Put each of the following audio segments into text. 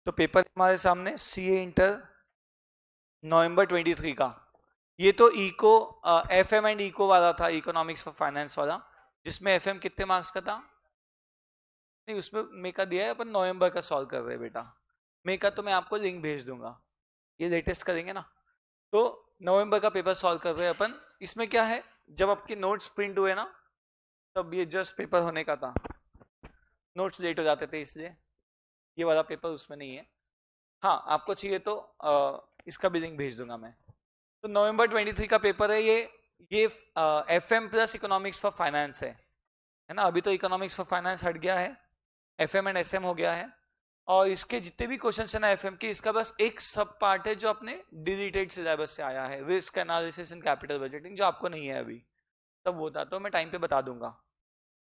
तो पेपर हमारे सामने सीए इंटर नवंबर 23 का। ये तो इको एफएम एंड इको वाला था, इकोनॉमिक्स फॉर फाइनेंस वाला, जिसमें एफएम कितने मार्क्स का था? नहीं, उसमें मे का दिया है, अपन नवंबर का सॉल्व कर रहे हैं बेटा। मे का तो मैं आपको लिंक भेज दूंगा, ये लेटेस्ट करेंगे ना। तो नवंबर का पेपर सॉल्व कर रहे हैं अपन। इसमें क्या है, जब आपके नोट्स प्रिंट हुए ना, तब ये जस्ट पेपर होने का था, नोट्स लेट हो जाते थे इसलिए। ये वाला पेपर उसमें नहीं है। हाँ, आपको चाहिए तो इसका भी लिंक भेज दूंगा मैं। तो नवंबर 23 का पेपर है ये FM plus economics for finance है ना। अभी तो इकोनॉमिक्स फॉर फाइनेंस हट गया है, एफएम एंड एसएम हो गया है। और इसके जितने भी क्वेश्चन है ना एफएम के, इसका बस एक सब पार्ट है जो अपने डिलीटेड सिलेबस से आया है, risk analysis and capital budgeting, जो आपको नहीं है अभी। तब वो था, तो मैं टाइम पे बता दूंगा।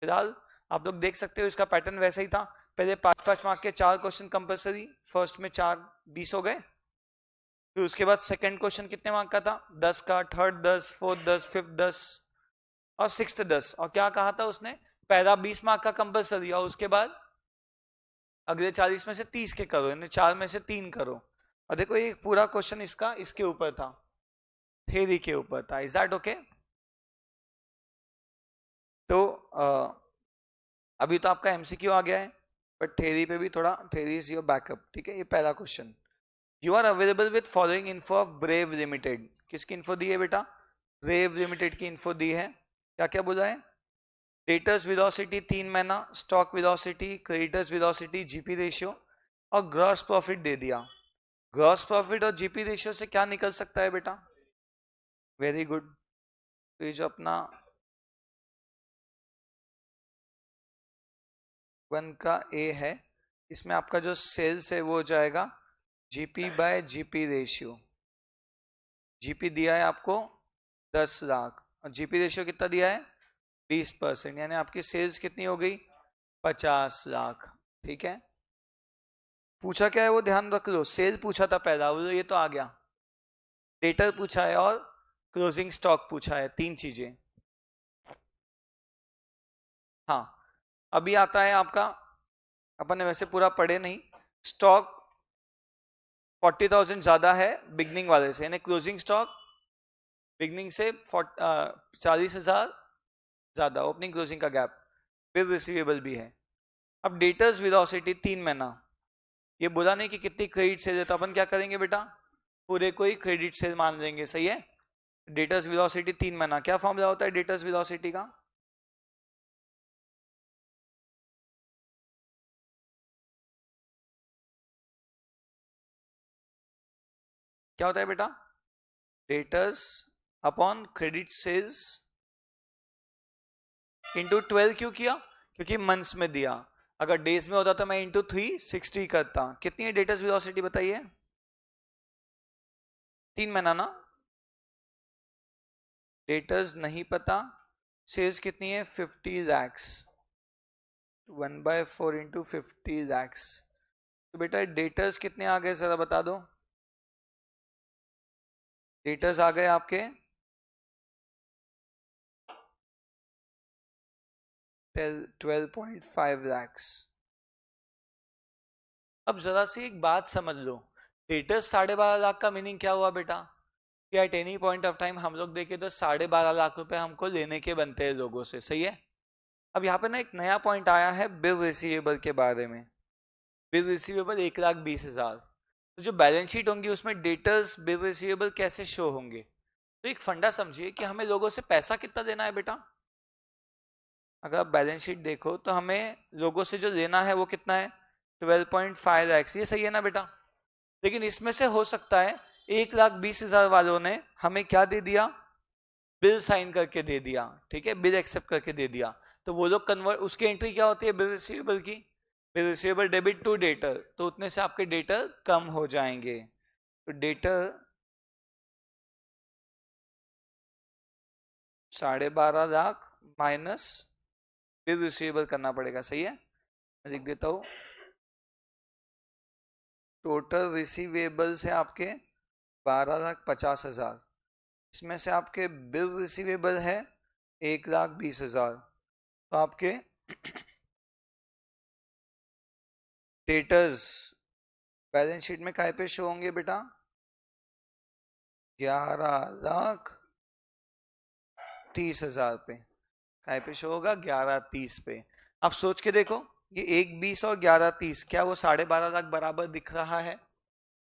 फिलहाल आप लोग देख सकते हो इसका पैटर्न वैसा ही था। पहले 5-5 मार्क के 4 क्वेश्चन कंपलसरी, फर्स्ट में 4 20 हो गए। फिर उसके बाद सेकंड क्वेश्चन कितने मार्क का था? 10 का, थर्ड 10, फोर्थ 10, फिफ्थ 10 और सिक्स्थ 10। और क्या कहा था उसने? पहला 20 मार्क का कंपलसरी, और उसके बाद अगले 40 में से 30 के करो, यानी 4 में से 3 करो। और देखो ये पूरा क्वेश्चन इसका इसके ऊपर था, थ्योरी के ऊपर था। Is that okay? तो अभी तो आपका एमसीक्यू आ गया है, बट थ्योरी पे भी थोड़ा, थ्योरी इज योर बैकअप, ठीक है। ये पहला question, you are available with following info of Brave Limited. किसकी इन्फो दी है बेटा? ब्रेव लिमिटेड की इन्फो दी है। क्या क्या बोला है? डेटर्स वेलोसिटी 3 महीना, stock velocity, creditors velocity, GP ratio और ग्रॉस प्रॉफिट दे दिया। ग्रॉस प्रॉफिट और जीपी रेशियो से क्या निकल सकता है बेटा? Very good. तो ये जो अपना 1 का ए है, इसमें आपका जो सेल्स है वो हो जाएगा GP bye GP ratio. GP दिया है आपको 10 लाख, और जीपी रेशियो कितना दिया है? 20%, यानी आपकी सेल्स कितनी हो गई? 50 लाख। ठीक है, पूछा क्या है वो ध्यान रख लो। सेल पूछा था पहला, वो ये तो आ गया। डेटर पूछा है और क्लोजिंग स्टॉक पूछा है, 3 चीजें। हाँ, अभी आता है आपका, अपन ने वैसे पूरा पढ़े नहीं। स्टॉक 40,000 ज्यादा है बिगनिंग वाले से, यानी क्लोजिंग स्टॉक बिगनिंग से 40,000 ज्यादा, ओपनिंग क्लोजिंग का गैप। फिर रिसीवेबल भी है। अब डेटर्स वेलोसिटी 3 महीना, ये बोला नहीं कि कितनी क्रेडिट सेल है, तो अपन क्या करेंगे बेटा? पूरे को ही क्रेडिट सेल मान लेंगे, सही है। डेटर्स वेलोसिटी 3 महीना, क्या फॉर्मूला होता है डेटर्स वेलोसिटी का? क्या होता है बेटा? Debtors upon credit sales into 12। क्यों किया? क्योंकि मंथ्स में दिया। अगर डेज में होता तो मैं इंटू 360 करता। कितनी है डेटर्स वेलोसिटी बताइए? 3 महीना ना। डेटर्स नहीं पता, सेल्स कितनी है? 50 लैक्स। 1/4 इंटू 50 लैक्स। तो बेटा डेटर्स कितने आ गए जरा बता दो। डेटर्स आ गए आपके 12.5 लैक्स। अब जरा सी एक बात समझ लो, डेटर्स 12.5 लाख का मीनिंग क्या हुआ बेटा? कि at any point of time हम लोग देखें तो 12.5 लाख रुपए हमको लेने के बनते हैं लोगों से, सही है। अब यहाँ पे ना एक नया पॉइंट आया है बिल रिसीवेबल के बारे में। Bill receivable 1,20,000। तो जो बैलेंस शीट होंगी उसमें डेटर्स बिल रिसीवेबल कैसे शो होंगे? तो एक फंडा समझिए कि हमें लोगों से पैसा कितना देना है बेटा। अगर आप बैलेंस शीट देखो तो हमें लोगों से जो लेना है वो कितना है? 12.5 लैक्स। ये सही है ना बेटा? लेकिन इसमें से हो सकता है 1,20,000 वालों ने हमें क्या दे दिया? बिल साइन करके दे दिया, ठीक है, बिल एक्सेप्ट करके दे दिया। तो वो लोग कन्वर्ट, उसकी एंट्री क्या होती है बिल रिसीवेबल की? Bill receivable debit to debtor, तो उतने से आपके डेटर कम हो जाएंगे। तो debtor 12.5 lakh minus bill receivable करना पड़ेगा, सही है। मैं लिख देता हूं, टोटल रिसीवेबल्स है आपके 12,50,000। इसमें से आपके बिल रिसीवेबल है 1,20,000। तो आपके डेटर्स बैलेंस शीट में काय पे शो होंगे बेटा? 11,30,000 पे। काय पे शो होगा? 11,30 पे। अब सोच के देखो, ये 1,20 और 11,30 क्या वो 12.5 लाख बराबर दिख रहा है?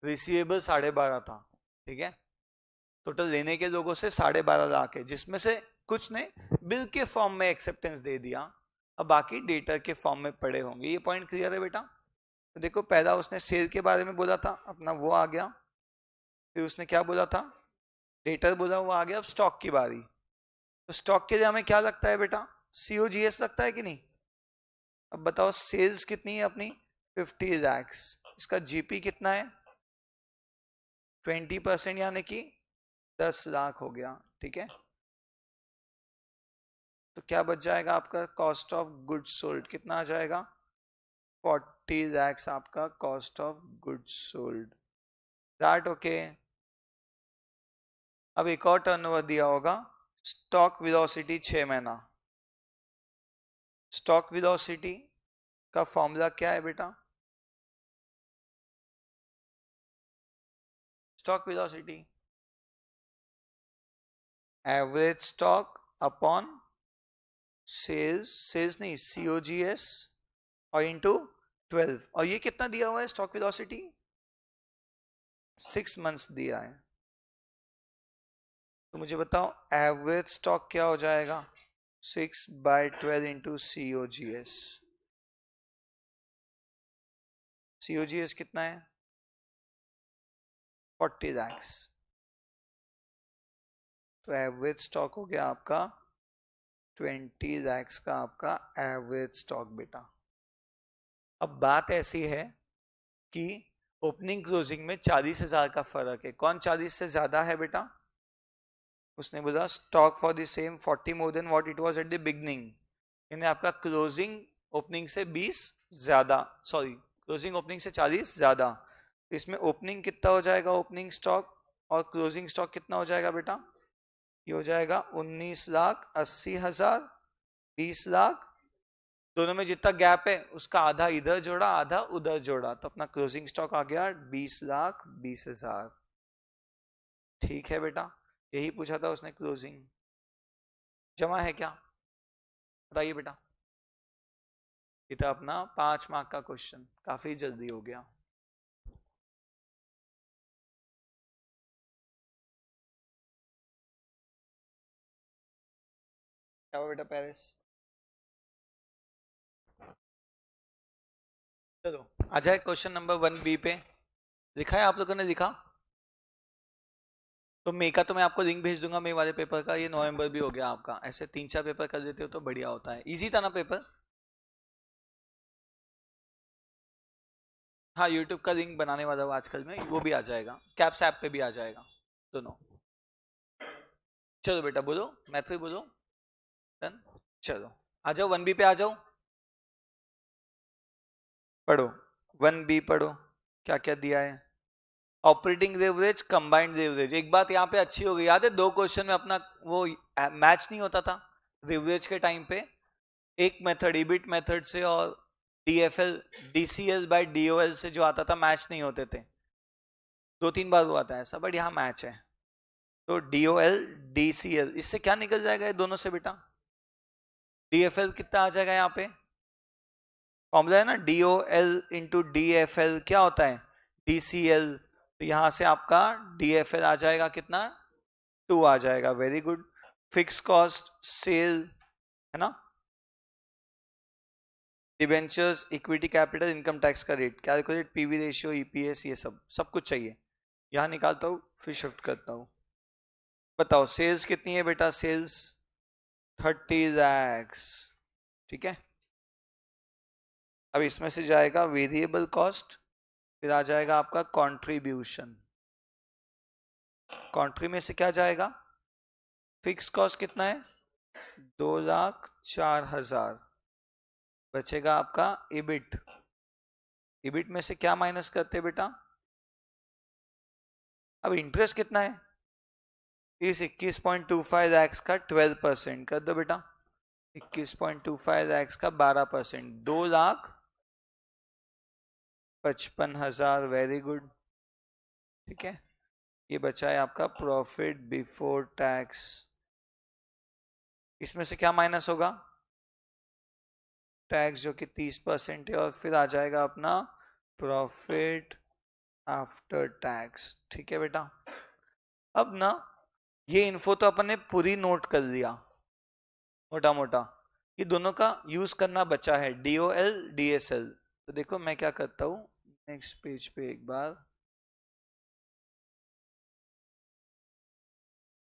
रिसीवेबल 12.5 था, ठीक है। टोटल लेने के लोगों से 12.5 लाख है, जिसमें से कुछ ने बिल के फॉर्म में एक्सेप्टेंस दे दिया, अब बाकी डेटर के फॉर्म में पड़े होंगे। ये पॉइंट क्लियर है बेटा? तो देखो, पहला उसने सेल के बारे में बोला था, अपना वो आ गया। फिर उसने क्या बोला था? डेटर बोला, वो आ गया। अब स्टॉक की बारी। तो स्टॉक के लिए हमें क्या लगता है बेटा? सीओजीएस लगता है कि नहीं? अब बताओ, सेल्स कितनी है अपनी? 50 लैक्स। इसका जीपी कितना है? 20%, यानी कि 10 लाख हो गया, ठीक है। तो क्या बच जाएगा आपका? कॉस्ट ऑफ गुड्स सोल्ड कितना आ जाएगा? 40 लैक्स आपका cost of goods sold. That okay. अब एक और टर्नओवर दिया होगा, स्टॉक वेलोसिटी 6 महीना। स्टॉक वेलोसिटी का फॉर्मूला क्या है बेटा? Stock velocity average stock upon sales, sales नहीं, सीओजीएस, और इंटू 12। और ये कितना दिया हुआ है स्टॉक वेलोसिटी? 6 मंथ्स दिया है। तो मुझे बताओ, एवरेज स्टॉक क्या हो जाएगा? 6/12 इंटू सीओजीएस। सीओजीएस कितना है? 40 लैक्स। तो एवरेज स्टॉक हो गया आपका 20 लैक्स का आपका एवरेज स्टॉक बेटा। अब बात ऐसी है कि ओपनिंग क्लोजिंग में 40,000 का फर्क है। कौन 40 से ज्यादा है बेटा? उसने बोला stock for the same 40 more than what it was at the beginning, यानी आपका क्लोजिंग ओपनिंग से 20 ज्यादा, सॉरी, क्लोजिंग ओपनिंग से 40 ज्यादा। तो इसमें ओपनिंग कितना हो जाएगा? ओपनिंग स्टॉक और क्लोजिंग स्टॉक कितना हो जाएगा बेटा? ये हो जाएगा 19,80,000, 20 लाख। दोनों में जितना गैप है उसका आधा इधर जोड़ा, आधा उधर जोड़ा, तो अपना क्लोजिंग स्टॉक आ गया 20,20,000। ठीक है बेटा, यही पूछा था उसने। क्लोजिंग जमा है क्या? बताइए बेटा। ये था अपना 5 मार्क का क्वेश्चन, काफी जल्दी हो गया। क्या हुआ बेटा पेरिस? चलो आ जाए क्वेश्चन नंबर 1B पे। लिखा है आप लोगों ने? लिखा? तो मे का तो मैं आपको लिंक भेज दूंगा, मे वाले पेपर का। ये नवंबर भी हो गया आपका। ऐसे 3-4 पेपर कर देते हो तो बढ़िया होता है। इजी था ना पेपर? हाँ, यूट्यूब का लिंक बनाने वाला हूँ आजकल में, वो भी आ जाएगा, कैप्स ऐप पे भी आ जाएगा, दोनों। चलो बेटा बोलो, मैथ्यू बोलो। डन। चलो आ जाओ 1B पे आ जाओ। पढ़ो 1B पढ़ो, क्या क्या दिया है। Operating leverage, combined leverage. एक बात यहाँ पे अच्छी हो गई, याद है 2 क्वेश्चन में अपना वो मैच नहीं होता था लेवरेज के टाइम पे? एक मेथड ईबिट मेथड से और डीएफएल डीसीएल बाय डीओएल से जो आता था, मैच नहीं होते थे। 2-3 बार हुआ था ऐसा, बट यहाँ मैच है। तो डीओएल डीसीएल, इससे क्या निकल जाएगा ये दोनों से बेटा? डीएफएल कितना आ जाएगा यहाँ पे? फॉर्मूला है ना, डीओएल इंटू डीएफएल क्या होता है? डीसीएल। तो यहां से आपका डीएफएल आ जाएगा कितना? 2 आ जाएगा। Very good. Fix cost sale है ना, debentures, equity capital, income tax का rate, calculate PV ratio, EPS, ये सब सब कुछ चाहिए। यहां निकालता हूं, फिर शिफ्ट करता हूं। बताओ सेल्स कितनी है बेटा? सेल्स 30 लैक्स, ठीक है। अब इसमें से जाएगा वेरिएबल कॉस्ट, फिर आ जाएगा आपका कंट्रीब्यूशन। कंट्री में से क्या जाएगा? फिक्स कॉस्ट कितना है? 2,04,000। बचेगा आपका इबिट। इबिट में से क्या माइनस करते हैं बेटा? अब इंटरेस्ट कितना है? इस 21.25 लैक्स का 12% कर दो बेटा। 21.25 लैक्स का 12%, 2 लाख 55,000, वेरी गुड। ठीक है, ये बचा है आपका प्रॉफिट बिफोर टैक्स। इसमें से क्या माइनस होगा? टैक्स, जो कि 30% है, और फिर आ जाएगा अपना प्रॉफिट आफ्टर टैक्स। ठीक है बेटा, अब ना ये इन्फो तो अपन ने पूरी नोट कर लिया मोटा मोटा, ये दोनों का यूज करना बचा है, DOL DSL। तो देखो मैं क्या करता हूं, नेक्स्ट पेज पे एक बार,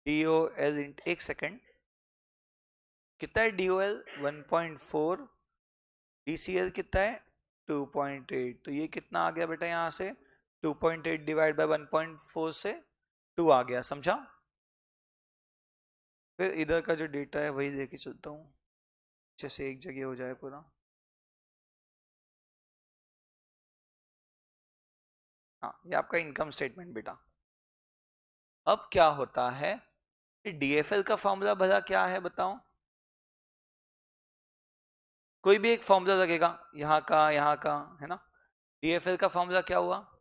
DOL, एक सेकंड, कितना है DOL? 1.4, DCL कितना है? 2.8। तो ये कितना आ गया बेटा यहाँ से? 2.8 डिवाइड बाय 1.4 से 2 आ गया, समझा? फिर इधर का जो डेटा है वही लेके चलता हूँ, जैसे एक जगह हो जाए पूरा। हाँ, ये आपका इनकम स्टेटमेंट बेटा। अब क्या होता है, DFL का फॉर्मूला भला क्या है बताओ? कोई भी एक फॉर्मूला लगेगा, यहाँ का, है ना? DFL का फॉर्मूला क्या हुआ?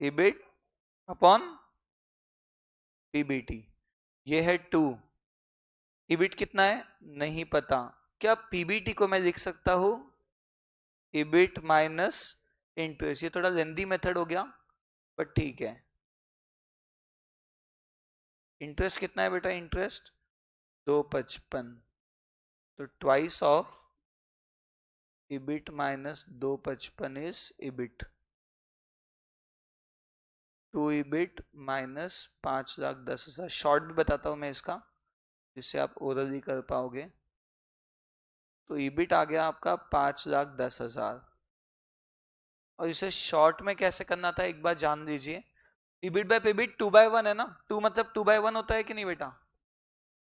EBIT upon PBT। ये है 2। EBIT कितना है नहीं पता, क्या PBT को मैं लिख सकता हूं EBIT माइनस इंटरेस्ट? ये थोड़ा लेंदी मेथड हो गया, बट ठीक है। इंटरेस्ट कितना है बेटा? इंटरेस्ट 255, तो twice of EBIT minus 255 is EBIT। 2 EBIT minus 5,10,000। Short भी बताता हूं मैं इसका, जिससे आप ओरली कर पाओगे। तो EBIT आ गया आपका 5,10,000, और इसे शॉर्ट में कैसे करना था एक बार जान लीजिए। EBIT बाय PBT 2/1 है ना, 2 मतलब 2/1 होता है कि नहीं बेटा?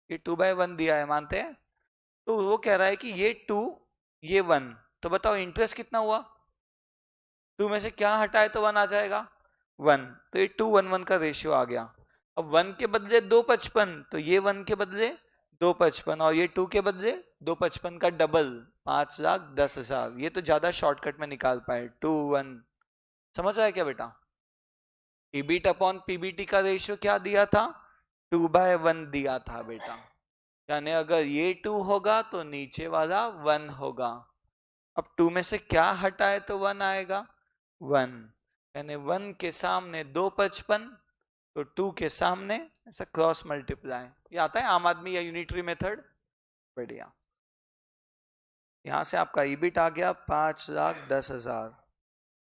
ये 2/1 दिया है, मानते हैं? तो वो कह रहा है कि ये 2, ये 1, तो बताओ इंटरेस्ट कितना हुआ? 2 में से क्या हटाए तो 1 आ जाएगा, 1। तो ये 2:1 का रेशियो आ गया। अब 1 के बदले 255, तो ये 1 के बदले 255, और ये 2 के बदले 255 का डबल 5,10,000। ये तो ज्यादा शॉर्टकट में निकाल पाए, 2:1। समझ आया क्या बेटा? EBIT अपॉन PBT का रेशियो क्या दिया था? 2/1 दिया था बेटा। यानी अगर ये 2 होगा तो नीचे वाला 1 होगा। अब 2 में से क्या हटाए तो 1 आएगा, 1। यानी 1 के सामने 255, तो 2 के सामने ऐसा क्रॉस मल्टीप्लाई। ये आता है आम आदमी या यूनिटरी मेथड, बढ़िया। यहां से आपका EBIT आ गया 5,10,000,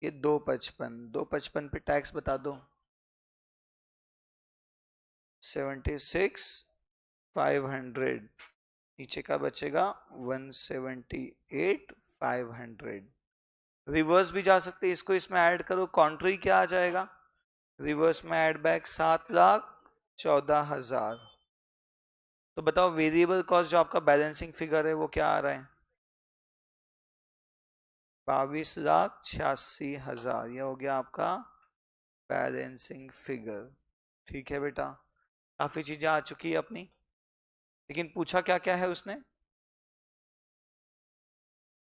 ये 255 पे टैक्स बता दो, 76,500। नीचे का बचेगा 178,500। रिवर्स भी जा सकते, इसको इसमें ऐड करो, कॉन्ट्री क्या आ जाएगा? रिवर्स में ऐड बैक 7,14,000। तो बताओ वेरिएबल कॉस्ट जो आपका बैलेंसिंग फिगर है वो क्या आ रहा है? 22,86,000। ये हो गया आपका बैलेंसिंग फिगर। ठीक है बेटा, काफी चीजें आ चुकी है अपनी, लेकिन पूछा क्या क्या है उसने?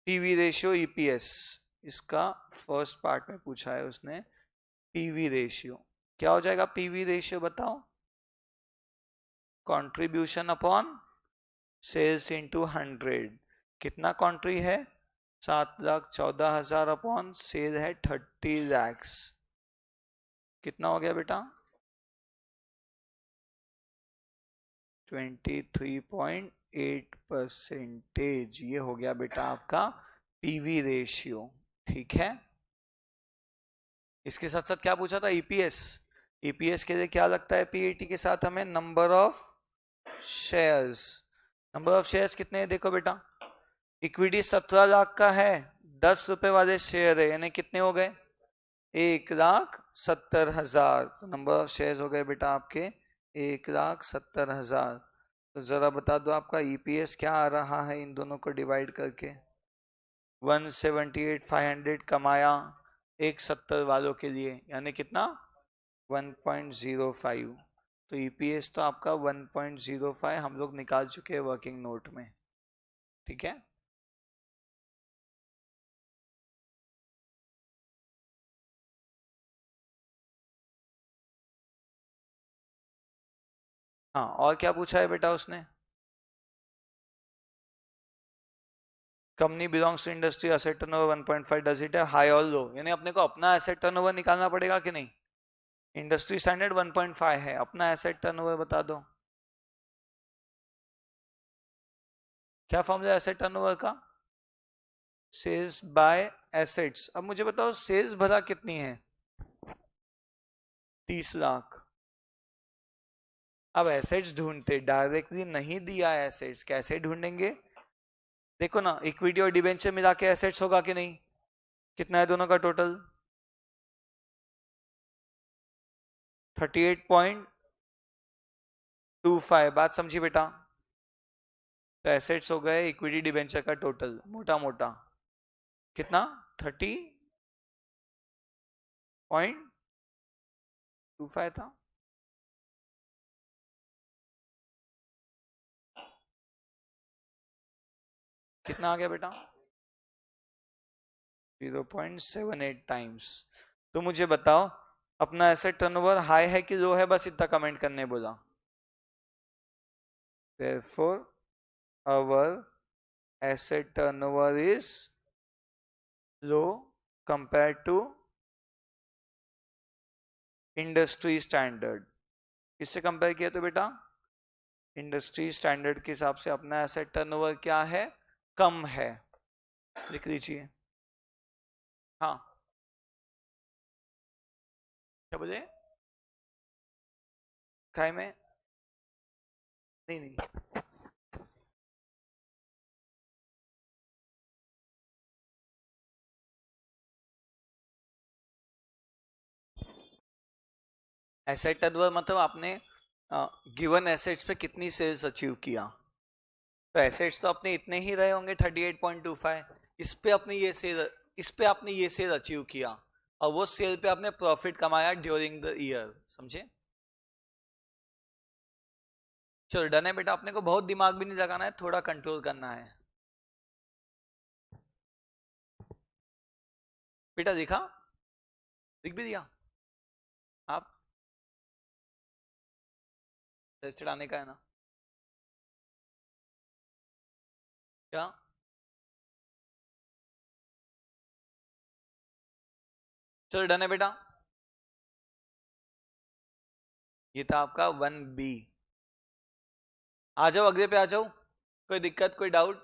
पीवी रेशियो, EPS, इसका फर्स्ट पार्ट में पूछा है उसने। पीवी रेशियो क्या हो जाएगा? पीवी रेशियो बताओ, कंट्रीब्यूशन अपॉन सेल्स इनटू 100। कितना कंट्री है? 7,14,000 अपॉन सेल है 30 लैक्स। कितना हो गया बेटा? 23.8%। ये हो गया बेटा आपका पीवी रेशियो। ठीक है, इसके साथ साथ क्या पूछा था? EPS। EPS के लिए क्या लगता है PAT के साथ? हमें number of shares. Number of shares कितने हैं देखो बेटा, इक्विटी 17 लाख का है, 10 रुपए वाले शेयर है, यानी कितने हो गए? 1,70,000। तो नंबर ऑफ शेयर्स हो गए बेटा आपके 1,70,000। तो जरा बता दो आपका EPS क्या आ रहा है इन दोनों को डिवाइड करके? 178,500 कमाया 1,70 वालों के लिए, यानी कितना? 1.05। तो EPS तो आपका 1.05 हम लोग निकाल चुके हैं वर्किंग नोट में। ठीक है, हाँ, और क्या पूछा है बेटा उसने? Company belongs to industry asset turnover 1.5 does it है हाई और लो, यानी अपने को अपना एसेट टर्नओवर निकालना पड़ेगा कि नहीं? इंडस्ट्री स्टैंडर्ड 1.5 है, अपना एसेट टर्नओवर बता दो। क्या फॉर्मूला है एसेट टर्नओवर का? Sales by assets. अब मुझे बताओ सेल्स भला कितनी है? 30 लाख। अब एसेट्स ढूंढते, डायरेक्टली नहीं दिया एसेट्स, कैसे ढूंढेंगे? देखो ना, इक्विटी और डिबेंचर मिला के एसेट्स होगा कि नहीं? कितना है दोनों का टोटल? 38.25। बात समझी बेटा? तो एसेट्स हो गए इक्विटी डिबेंचर का टोटल, मोटा मोटा कितना? 30.25 था। कितना आ गया बेटा? 0.78 टाइम्स। तो मुझे बताओ अपना एसेट टर्नओवर हाई है कि लो है, बस इतना कमेंट करने बोला। Therefore our asset turnover is low compared to industry standard. किससे कंपेयर किया तो बेटा? इंडस्ट्री स्टैंडर्ड के हिसाब से अपना एसेट टर्नओवर क्या है? कम है। लिख लीजिए। हाँ, क्या बोले? काय में? नहीं नहीं, एसेट टर्नओवर मतलब आपने गिवन एसेट्स पे कितनी सेल्स अचीव किया। तो एसेट्स तो अपने इतने ही रहे होंगे 38.25। इस पे अपने ये सेल, इस पे आपने ये सेल अचीव किया और वो सेल पे आपने प्रॉफिट कमाया ड्यूरिंग द ईयर। समझे? चलो डन है बेटा, अपने को बहुत दिमाग भी नहीं लगाना है, थोड़ा कंट्रोल करना है। बेटा दिखा? दिख भी दिया? आप रजिस्टर्ड आने का है ना? क्या? चलो डन है बेटा। ये था आपका 1B। आ जाओ अगले पे आ जाओ। कोई दिक्कत, कोई डाउट?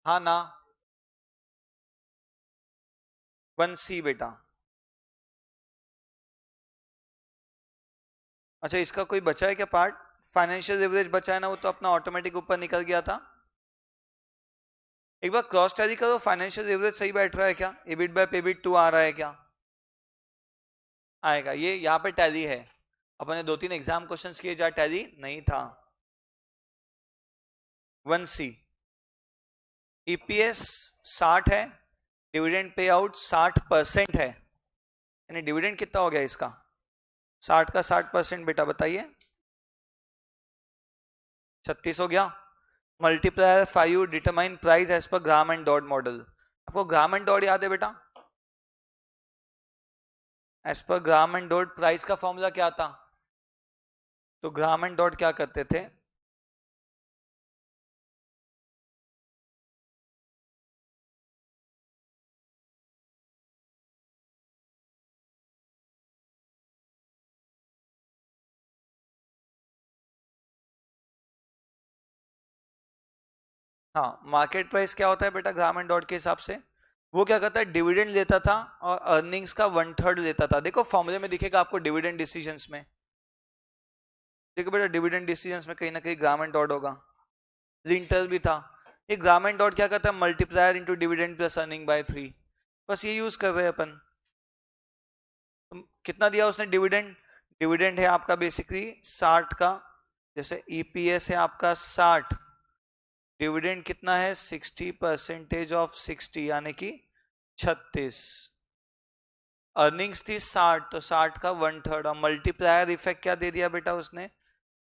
हाँ ना? 1C बेटा। अच्छा, इसका कोई बचा है क्या पार्ट? फाइनेंशियल एवरेज बचा है ना, वो तो अपना ऑटोमेटिक ऊपर निकल गया था। एक बार क्रॉस टैली करो, फाइनेंशियल एवरेज सही बैठ रहा है क्या? एबिट बाय पेबिट 2 आ रहा है क्या? आएगा, ये यहाँ पे टैली है। अपने 2-3 एग्जाम क्वेश्चंस किए जहाँ टैली नहीं था। 1C। ईपीएस 60 है, डिविडेंड पे आउट 60% है, यानी डिविडेंड कितना हो गया इसका? 60 का 60% बेटा बताइए। 36 हो गया। Multiplier 5 determine price as per Graham and dot model. आपको ग्राम एंड डॉट याद है बेटा? As per Graham and Dodd price का फॉर्मूला क्या था? तो ग्राम एंड डॉट क्या करते थे? हाँ, मार्केट प्राइस क्या होता है बेटा ग्राम एंड डॉट के हिसाब से? वो क्या करता है, डिविडेंड लेता था और अर्निंग्स का 1/3 लेता था। देखो फॉर्मूले में दिखेगा आपको डिविडेंड डिसीजंस में। देखो बेटा डिविडेंड डिसीजंस में कहीं ना कहीं ग्राम एंड डॉट होगा। लिंटर भी था। ये ग्राम एंड डॉट क्या करता है, multiplier into dividend plus earning bye 3। बस ये यूज कर रहे हैं अपन। तो कितना दिया उसने डिविडेंड? डिविडेंड है आपका बेसिकली 60 का, जैसे ईपीएस है आपका 60, डिविडेंड कितना है 60% ऑफ 60 यानी कि 36। अर्निंग्स थी 60, तो 60 का 1/3 और मल्टीप्लायर इफेक्ट क्या दे दिया बेटा उसने?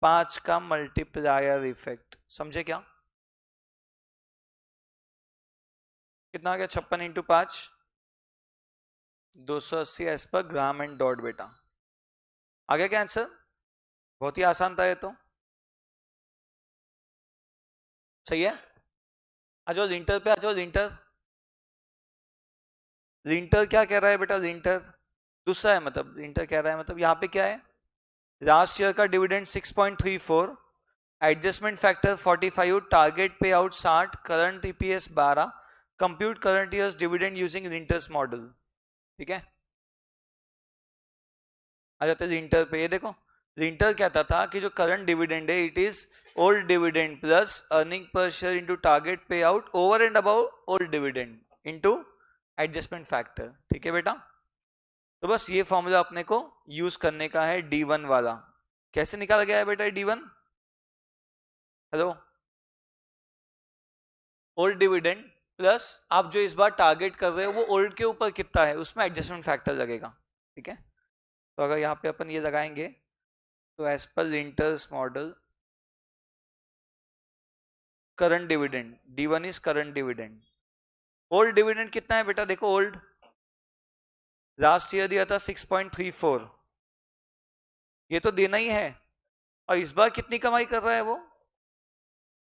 5 का मल्टीप्लायर इफेक्ट। समझे क्या? कितना आ गया? 56 into 5 280 as per Graham and dot बेटा। आ गया क्या आंसर? बहुत ही आसान था ये तो, सही है। आ जाओ लिंटर पे, आ जाओ लिंटर। लिंटर क्या कह रहा है बेटा, लिंटर दूसरा है, मतलब लिंटर कह रहा है, मतलब यहाँ पे क्या है, लास्ट ईयर का डिविडेंड 6.34, एडजस्टमेंट फैक्टर 45, टारगेट पे out 60, current EPS 12, compute current years dividend using Lintner's model. ठीक है, आ जाते हैं लिंटर पे। ये देखो लिंटर कहता था कि जो करंट डिविडेंड है it is old dividend plus earning per share into target payout over and above old dividend into adjustment factor. ठीक है बेटा, तो बस ये फॉर्मूला अपने को यूज करने का है, D1 वाला। कैसे निकाला गया है बेटा D1? Hello, old dividend plus आप जो इस बार टारगेट कर रहे हो वो ओल्ड के ऊपर कितना है, उसमें एडजस्टमेंट फैक्टर लगेगा। ठीक है, तो अगर यहाँ पे अपन ये लगाएंगे तो as per Lintner's model current dividend D1 is current dividend. Old dividend कितना है बेटा, देखो ओल्ड लास्ट ईयर दिया था 6.34, ये तो देना ही है। और इस बार कितनी कमाई कर रहा है वो,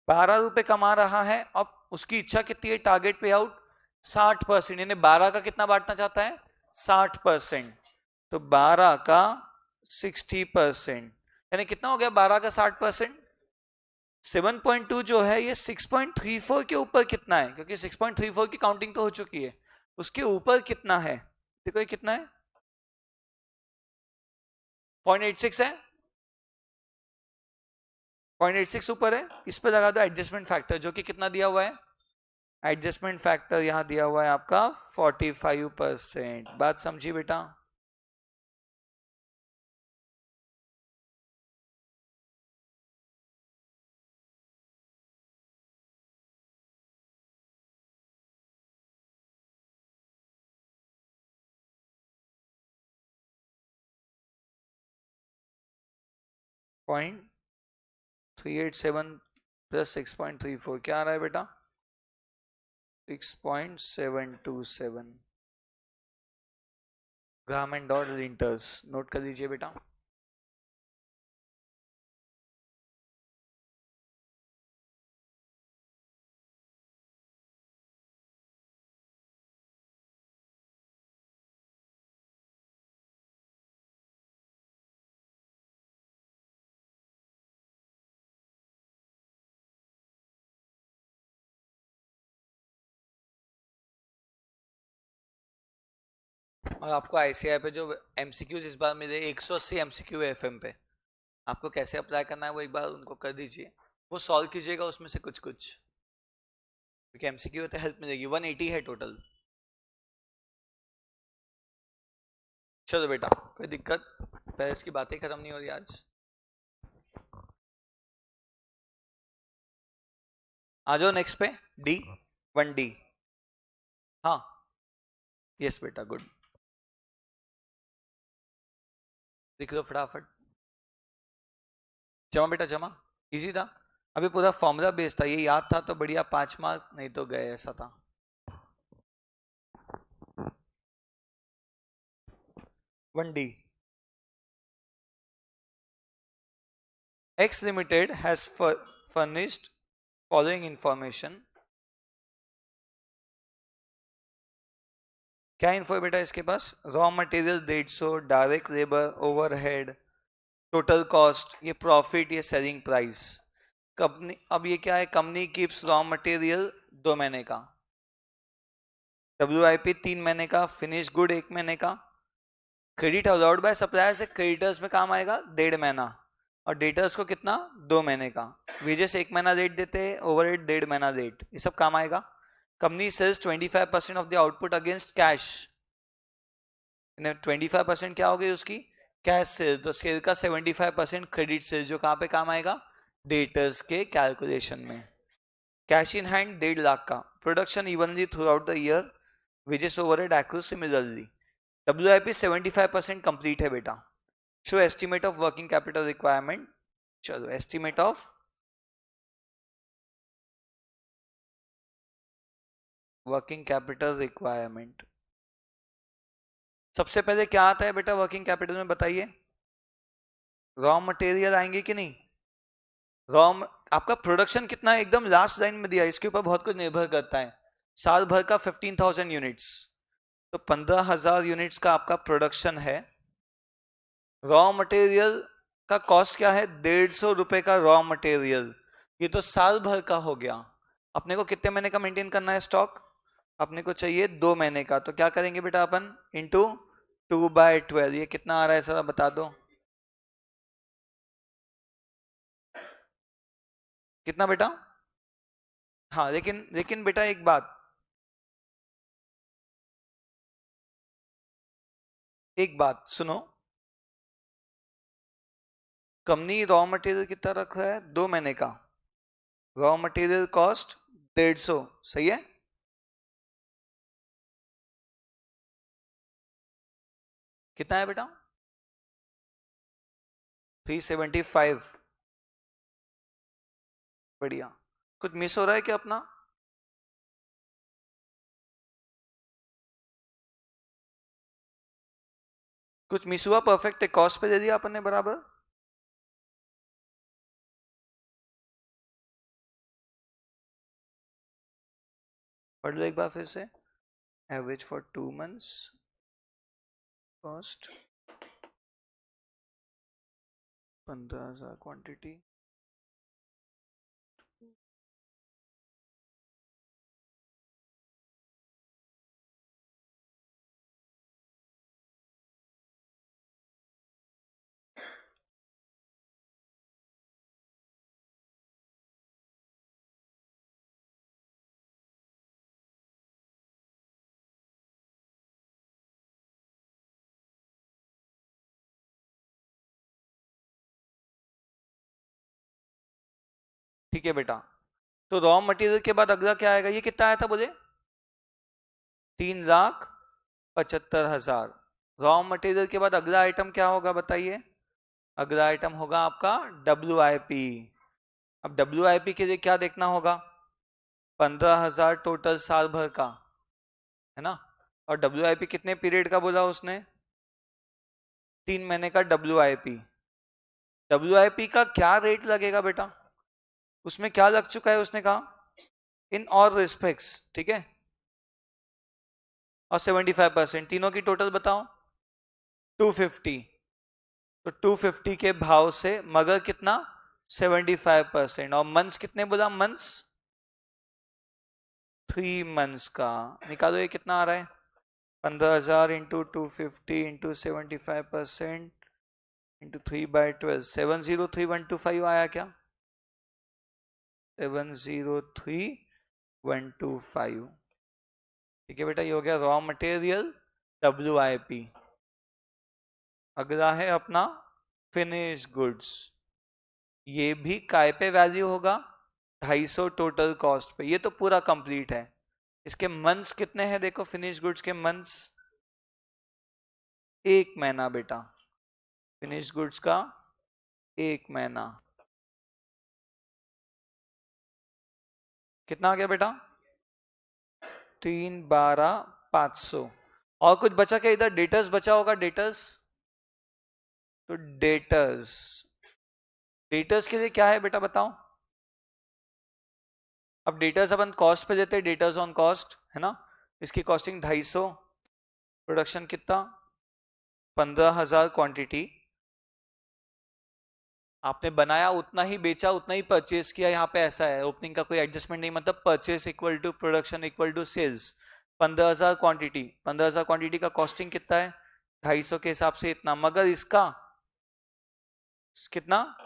12 रुपए कमा रहा है। अब उसकी इच्छा कितनी है, टारगेट पे आउट 60%, यानी 12 का कितना बांटना चाहता है, 60%। तो 12 का 60%, यानी कितना हो गया 12 का 60%, 7.2 जो है ये 6.34 के ऊपर कितना है, क्योंकि 6.34 की काउंटिंग तो हो चुकी है, उसके ऊपर कितना है, देखो ये कितना है, 0.86 है, 0.86 ऊपर है। इस पे लगा दो एडजस्टमेंट फैक्टर जो कि कितना दिया हुआ है, एडजस्टमेंट फैक्टर यहां दिया हुआ है आपका 45%। बात समझी बेटा? पॉइंट 387 प्लस 6.34 क्या आ रहा है बेटा, 6.727 ग्राम एंड डॉट लिंटर्स। नोट कर लीजिए बेटा। और आपको आईसीआई पे जो एमसीक्यूज इस बार मिले 180 एमसीक्यू है एफएम पे, आपको कैसे अप्लाई करना है वो एक बार उनको कर दीजिए, वो सॉल्व कीजिएगा उसमें से कुछ कुछ, क्योंकि एमसीक्यू तो हेल्प मिलेगी। 180 है टोटल। चलो बेटा, कोई दिक्कत, पहले इसकी बातें खत्म नहीं हो रही आज। आ जाओ नेक्स्ट पे, D1D। हाँ, यस बेटा, गुड, लिख लो फटाफट। जमा बेटा जमा, इजी था, अभी पूरा फॉर्मूला बेस्ड था, ये याद था तो बढ़िया, 5 मार्क, नहीं तो गए, ऐसा था। 1D, X Limited has furnished following information। क्या इन्फो है बेटा इसके पास, raw material 150, direct labour, overhead, total cost, ये प्रॉफिट, ये सेलिंग प्राइस। कंपनी, अब ये क्या है, कंपनी कीप्स रॉ मटेरियल 2 महीने का, WIP 3 महीने का, फिनिश गुड 1 महीने का, क्रेडिट अलाउड बाय सप्लायर से क्रेडिटर्स में काम आएगा 1.5 महीना, और डेटर्स को कितना, 2 महीने का, वेजेस 1 महीना लेट देते हैं, ओवरहेड 1.5 महीना लेट, ये सब काम आएगा। Company sales 25% of the output against cash, 25% क्या हो गई उसकी, कैश सेल, तो सेल का 75% क्रेडिट सेल, जो कहां पे काम आएगा, डेटर्स के कैलकुलेशन में। कैश इन हैंड 1.5 लाख का, production evenly throughout the year, wages overhead accrue similarly, WIP 75% complete है बेटा। Show estimate of working capital requirement. चलो estimate of working capital requirement, सबसे पहले क्या आता है बेटा वर्किंग कैपिटल में, बताइए, रॉ मटेरियल आएंगे कि नहीं? रॉ आपका प्रोडक्शन कितना है एकदम लास्ट लाइन में दिया है, इसके ऊपर बहुत कुछ निर्भर करता है। साल भर का 15,000 यूनिट्स, तो 15,000 यूनिट्स का आपका प्रोडक्शन है। रॉ मटेरियल का कॉस्ट क्या है? 150 रुपए का रॉ मटेरियल। ये तो साल भर का हो गया। अपने को कितने महीने का मेंटेन करना है स्टॉक? अपने को चाहिए 2 महीने का, तो क्या करेंगे बेटा अपन? इंटू 2/12। ये कितना आ रहा है सर बता दो, कितना बेटा? हाँ लेकिन लेकिन बेटा एक बात, एक बात सुनो। कंपनी रॉ मटेरियल कितना रखा है? 2 महीने का। रॉ मटेरियल कॉस्ट 150, सही है? कितना है बेटा? 375। बढ़िया। कुछ मिस हो रहा है क्या अपना? कुछ मिस हुआ? परफेक्ट है, कॉस्ट पे दे दिया अपन ने बराबर। पढ़ लो एक बार फिर से। Average for 2 months cost 15,000 quantity. ठीक है बेटा, तो रॉ मटेरियल के बाद अगला क्या आएगा? ये कितना आया था बोले? 3,75,000। रॉ मटेरियल के बाद अगला आइटम क्या होगा बताइए? अगला आइटम होगा आपका WIP। अब WIP के लिए क्या देखना होगा? 15,000 टोटल साल भर का, है ना? और WIP कितने पीरियड का बोला उसने? 3 महीने का WIP। WIP का क्या रेट लगेगा बेटा? उसमें क्या लग चुका है उसने कहा? इन ऑल रिस्पेक्ट्स, ठीक है, और 75%, तीनों की टोटल बताओ। 250। तो 250 के भाव से मगर कितना? 75%। और मंथ्स कितने बोला? मंथ्स 3 मंथ्स का। निकालो ये कितना आ रहा है? 15,000 इंटू 250 इंटू 75% इंटू 3/12, 703,125 आया क्या? 703,125। ठीक है बेटा, ये हो गया रॉ मटेरियल WIP। अगला है अपना फिनिश गुड्स। ये भी काय पे वैल्यू होगा? 250 टोटल कॉस्ट पे। ये तो पूरा कंप्लीट है। इसके मंथ्स कितने हैं देखो, फिनिश गुड्स के मंथ्स 1 महीना बेटा। फिनिश गुड्स का 1 महीना कितना आ गया बेटा? 312,500। और कुछ बचा क्या इधर? डेटर्स बचा होगा, डेटर्स। तो डेटर्स, डेटर्स के लिए क्या है बेटा बताओ? अब डेटर्स अपन कॉस्ट पे देते हैं, डेटर्स ऑन कॉस्ट, है ना? इसकी कॉस्टिंग 250। प्रोडक्शन कितना? 15,000 क्वांटिटी। आपने बनाया उतना ही, बेचा उतना ही, परचेज किया। यहाँ पे ऐसा है, ओपनिंग का कोई एडजस्टमेंट नहीं, मतलब purchase equal to production equal to sales. 15,000 quantity, 15,000 quantity का कॉस्टिंग कितना है? 250 के हिसाब से इतना। मगर इसका कितना?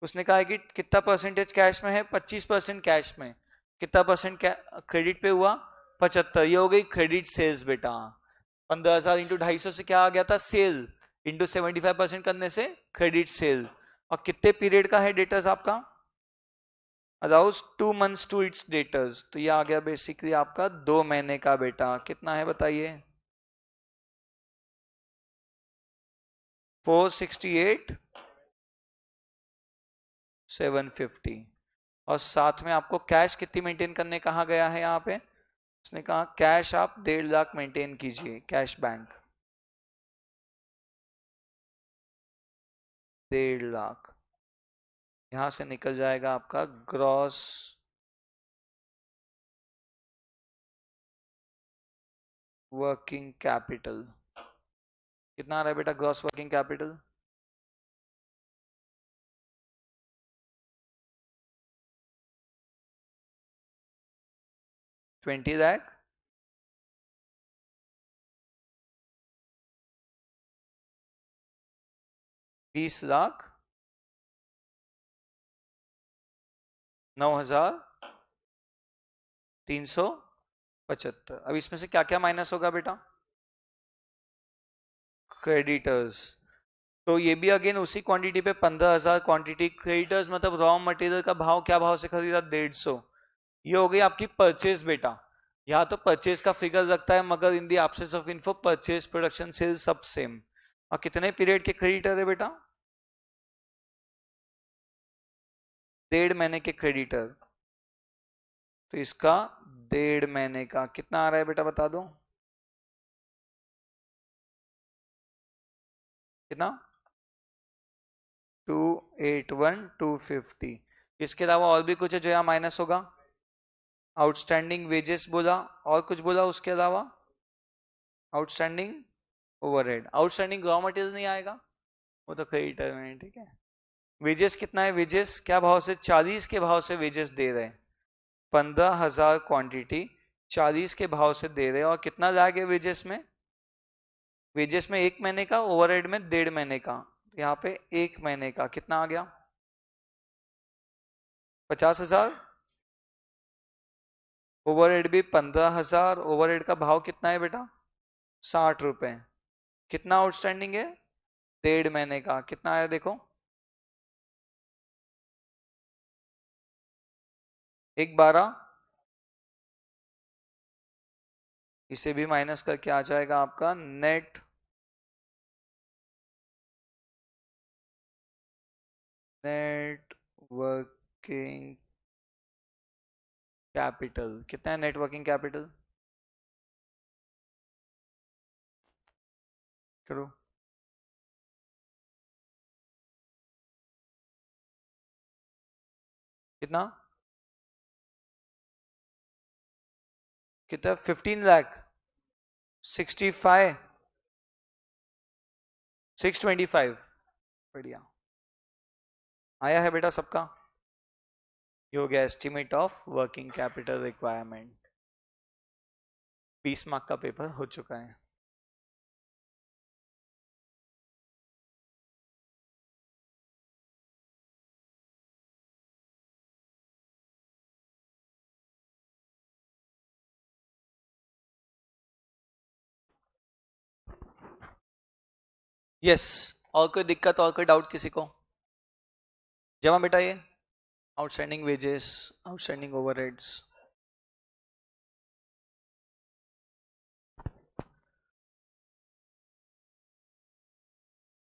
उसने कहा है कि कितना परसेंटेज कैश में है? 25% कैश में। कितना परसेंट क्रेडिट पे हुआ? 75। ये हो गई क्रेडिट सेल्स बेटा। 15,000 इंटू 250 से क्या आ गया था? सेल। इंटू 75% करने से क्रेडिट सेल। और कितने पीरियड का है डेटर्स आपका? Allows 2 months to its debtors. तो ये आ गया बेसिकली आपका 2 महीने का बेटा। कितना है बताइए? 468,750। और साथ में आपको कैश कितनी मेंटेन करने कहा गया है यहाँ पे? उसने कहा कैश आप 1.5 लाख मेंटेन कीजिए, कैश बैंक। 1.5 लाख, यहां से निकल जाएगा आपका ग्रॉस वर्किंग कैपिटल। कितना आ रहा है बेटा gross working capital? 20 lakh. 20 lakh 9,375। अब इसमें से क्या क्या माइनस होगा बेटा? क्रेडिटर्स। तो ये भी अगेन उसी क्वांटिटी पे 15,000 क्वांटिटी। क्रेडिटर्स मतलब रॉ मटेरियल का भाव, क्या भाव से खरीदा? 150। ये हो गई आपकी परचेज बेटा। यहाँ तो परचेज का फिगर लगता है, मगर in the absence of info purchase, production, sales सब सेम। और कितने पीरियड के क्रेडिटर है बेटा? 1.5 महीने के क्रेडिटर। तो इसका 1.5 महीने का कितना आ रहा है बेटा बता दो? कितना? 281,250। इसके अलावा और भी कुछ है जो यहाँ माइनस होगा? आउटस्टैंडिंग वेजेस बोला, और कुछ बोला उसके अलावा? Outstanding overhead. Outstanding raw material नहीं आएगा, वो तो क्रेडिटर में है, ठीक है। वेजेस कितना है? वेजेस क्या भाव से? 40 के भाव से वेजेस दे रहे हैं। 15,000 क्वांटिटी 40 के भाव से दे रहे हैं। और कितना लैग है वेजेस में? वेजेस में 1 महीने का, ओवरहेड में 1.5 महीने का। यहाँ पे 1 महीने का कितना आ गया? 50,000। ओवरहेड भी 15,000। ओवरहेड का भाव कितना है बेटा? 60 रुपए। कितना आउटस्टैंडिंग है? 1.5 महीने का। कितना आया देखो? 112। इसे भी माइनस करके आ जाएगा आपका नेट नेट वर्किंग कैपिटल। कितना है नेट वर्किंग कैपिटल? करो। कितना? कितना? 15 लाख। 65। 625। बढ़िया आया है बेटा सबका। ये हो गया estimate of working capital requirement. 20 mark का पेपर हो चुका है। यस। और कोई दिक्कत, और कोई डाउट किसी को? जमा बेटा ये आउटस्टैंडिंग वेजेस, आउटस्टैंडिंग ओवरहेड्स।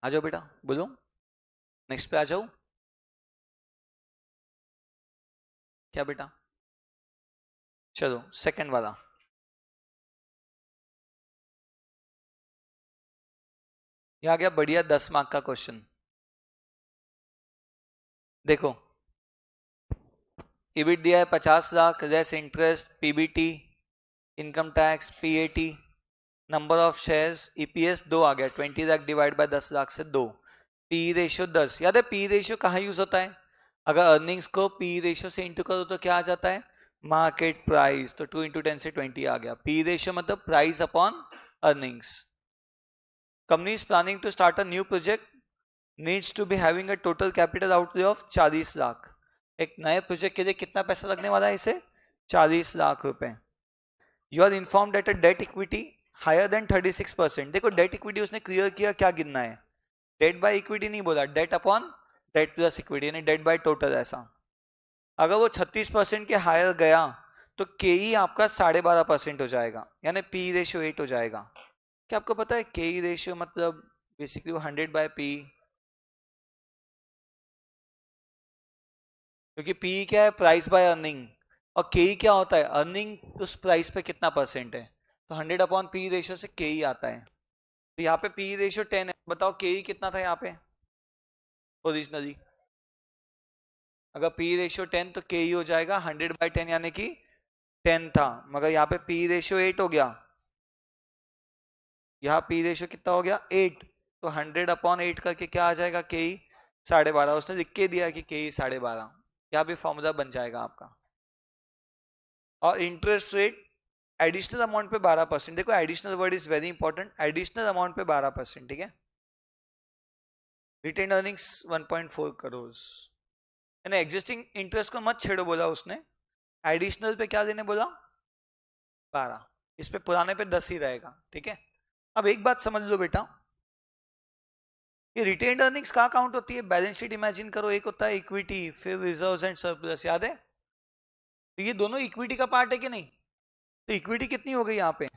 आ जाओ बेटा, बोलो नेक्स्ट पे आ जाओ। क्या बेटा? चलो सेकंड वाला। ये आ गया बढ़िया 10 मार्क का क्वेश्चन। देखो ईबिट दिया है 50 lakh, less interest, PBT, income tax, PAT, number of shares, EPS 2 आ गया। 20 लाख डिवाइड बाय 10 लाख से 2। P ratio 10। याद है पी रेशियो कहाँ यूज होता है? अगर अर्निंग्स को पी रेशियो से इंटू करो तो क्या आ जाता है? Market price. तो 2 × 10 से 20 आ गया। पी रेशियो मतलब price upon earnings. Company is planning to start a new project, needs to be having a total capital outlay of 40 lakh. एक नए प्रोजेक्ट के लिए कितना पैसा लगने वाला है इसे? 40 लाख रुपए। You are inform that a debt equity higher than 36%। देखो डेट इक्विटी उसने क्लियर किया, क्या गिनना है? डेट बाय इक्विटी नहीं बोला, debt upon debt plus equity, यानी डेट बाय टोटल। ऐसा अगर वो 36% के हायर गया तो के ई आपका 12.5% हो जाएगा, यानी पी रेशियो 8 हो जाएगा। क्या आपको पता है के ई रेशियो मतलब बेसिकली वो 100/P, क्योंकि पी क्या है? Price by earning. और के क्या होता है? अर्निंग उस प्राइस पे कितना परसेंट है। तो 100/P रेशियो से के आता है। तो यहाँ पे पी रेशियो 10 है, बताओ के कितना था यहाँ पे? ओरिजिनली। अगर पी रेशियो 10 तो के हो जाएगा 100/10 यानी कि 10 था, मगर यहाँ पे पी रेशियो 8 हो गया, यहाँ पी रेशियो कितना हो गया 8, तो 100/8 करके क्या आ जाएगा के 12.5, उसने लिख के दिया कि के 12.5, यहाँ पे फॉर्मूला बन जाएगा आपका। और इंटरेस्ट रेट एडिशनल अमाउंट पे 12%, देखो additional word is very important, additional amount पे 12%, ठीक है। रिटेन अर्निंग्स 1.4 करोड़, यानी एग्जिस्टिंग इंटरेस्ट को मत छेड़ो बोला उसने, एडिशनल पे क्या देने बोला 12, इस पे पुराने पे 10 ही रहेगा, ठीक है। अब एक बात समझ लो बेटा, ये रिटेन अर्निंग्स कहाँ काउंट होती है, बैलेंस शीट इमेजिन करो, एक होता है इक्विटी, फिर रिजर्व्स एंड सरप्लस, याद है, तो ये दोनों इक्विटी का पार्ट है कि नहीं, तो इक्विटी कितनी हो गई यहाँ पे,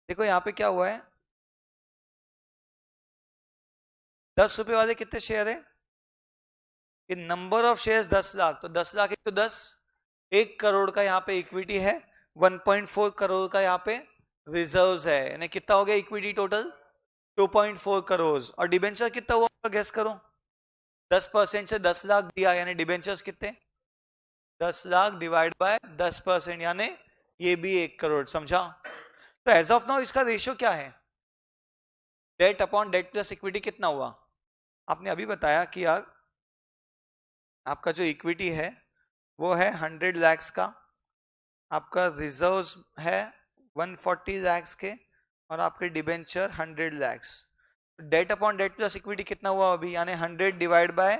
देखो यहाँ पे क्या हुआ है, 10 रुपए वाले कितने शेयर है, कि नंबर ऑफ शेयर्स 10 लाख, तो 10 लाख तो 10, 1 करोड़ का यहाँ पे इक्विटी है, 1.4 करोड़ का यहाँ पे रिजर्व्स है, यानी कितना हो गया इक्विटी टोटल 2.4 करोड़, और डिबेंचर कितना हुआ गेस करो, 10% से 10 लाख दिया, यानी डिबेंचर्स कितने 10 लाख डिवाइड बाय 10%, यानी ये भी 1 करोड़, समझा। तो एज ऑफ नाउ इसका रेशियो क्या है, debt upon debt plus equity कितना हुआ, आपने अभी बताया कि यार आपका जो इक्विटी है वो है 100 लैक्स का, आपका रिजर्व्स है 140 लैक्स के, और आपके debenture 100 lakhs, debt upon debt plus equity कितना हुआ अभी, यानी 100 डिवाइड बाय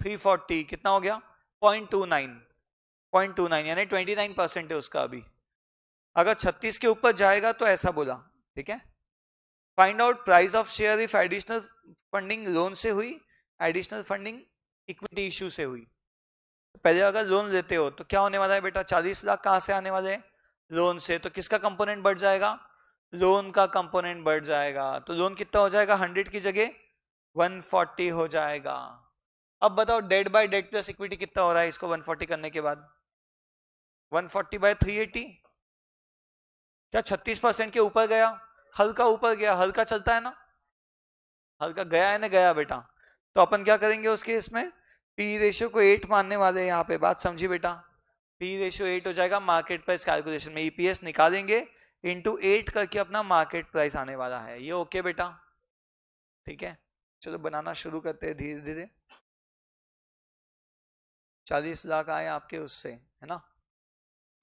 340 कितना हो गया 0.29 यानी 29% है उसका अभी, अगर 36 के ऊपर जाएगा तो ऐसा बोला, ठीक है। Find out price of share if additional funding loan से हुई, एडिशनल फंडिंग इक्विटी इश्यू से हुई। पहले अगर लोन लेते हो तो क्या होने वाला है बेटा, 40 लाख कहां से आने वाले हैं, लोन से, तो किसका कंपोनेंट बढ़ जाएगा, लोन का कंपोनेंट बढ़ जाएगा, तो लोन कितना हो जाएगा 100 की जगह 140 हो जाएगा। अब बताओ debt by debt plus equity कितना हो रहा है इसको 140 करने के बाद, 140/380, क्या 36% के ऊपर गया, हल्का ऊपर गया, हल्का चलता है ना, हल्का गया है ना, गया बेटा, तो अपन क्या करेंगे उस केस में, पी रेशियो को 8 मानने वाले हैं, यहाँ पे बात समझी बेटा, पी रेशियो 8 हो जाएगा, मार्केट प्राइस कैलकुलेशन में ईपीएस निकालेंगे इंटू 8 करके अपना मार्केट प्राइस आने वाला है, ये ओके बेटा, ठीक है। चलो बनाना शुरू करते हैं धीरे धीरे, 40 लाख आए आपके उससे, है ना।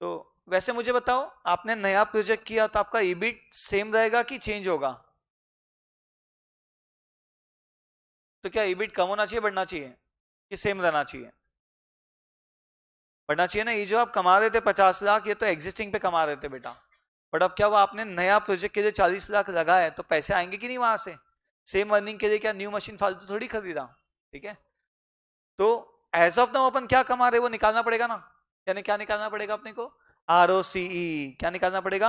तो वैसे मुझे बताओ, आपने नया प्रोजेक्ट किया तो आपका ईबिट सेम रहेगा कि चेंज होगा, तो क्या ईबिट कम होना चाहिए बढ़ना चाहिए कि सेम रहना चाहिए, बढ़ना चाहिए ना, ये जो आप कमा रहे थे 50 लाख ये तो एग्जिस्टिंग पे कमा रहे थे बेटा, बट अब क्या हुआ आपने नया प्रोजेक्ट के लिए 40 लाख लगाया, तो पैसे आएंगे कि नहीं वहां से, सेम अर्निंग के लिए क्या न्यू मशीन फालतू थोड़ी खरीदा, ठीक है। तो एज ऑफ नाउ अपन क्या कमा रहे वो निकालना पड़ेगा ना, यानी क्या निकालना पड़ेगा अपने को, आरओसीई, क्या निकालना पड़ेगा,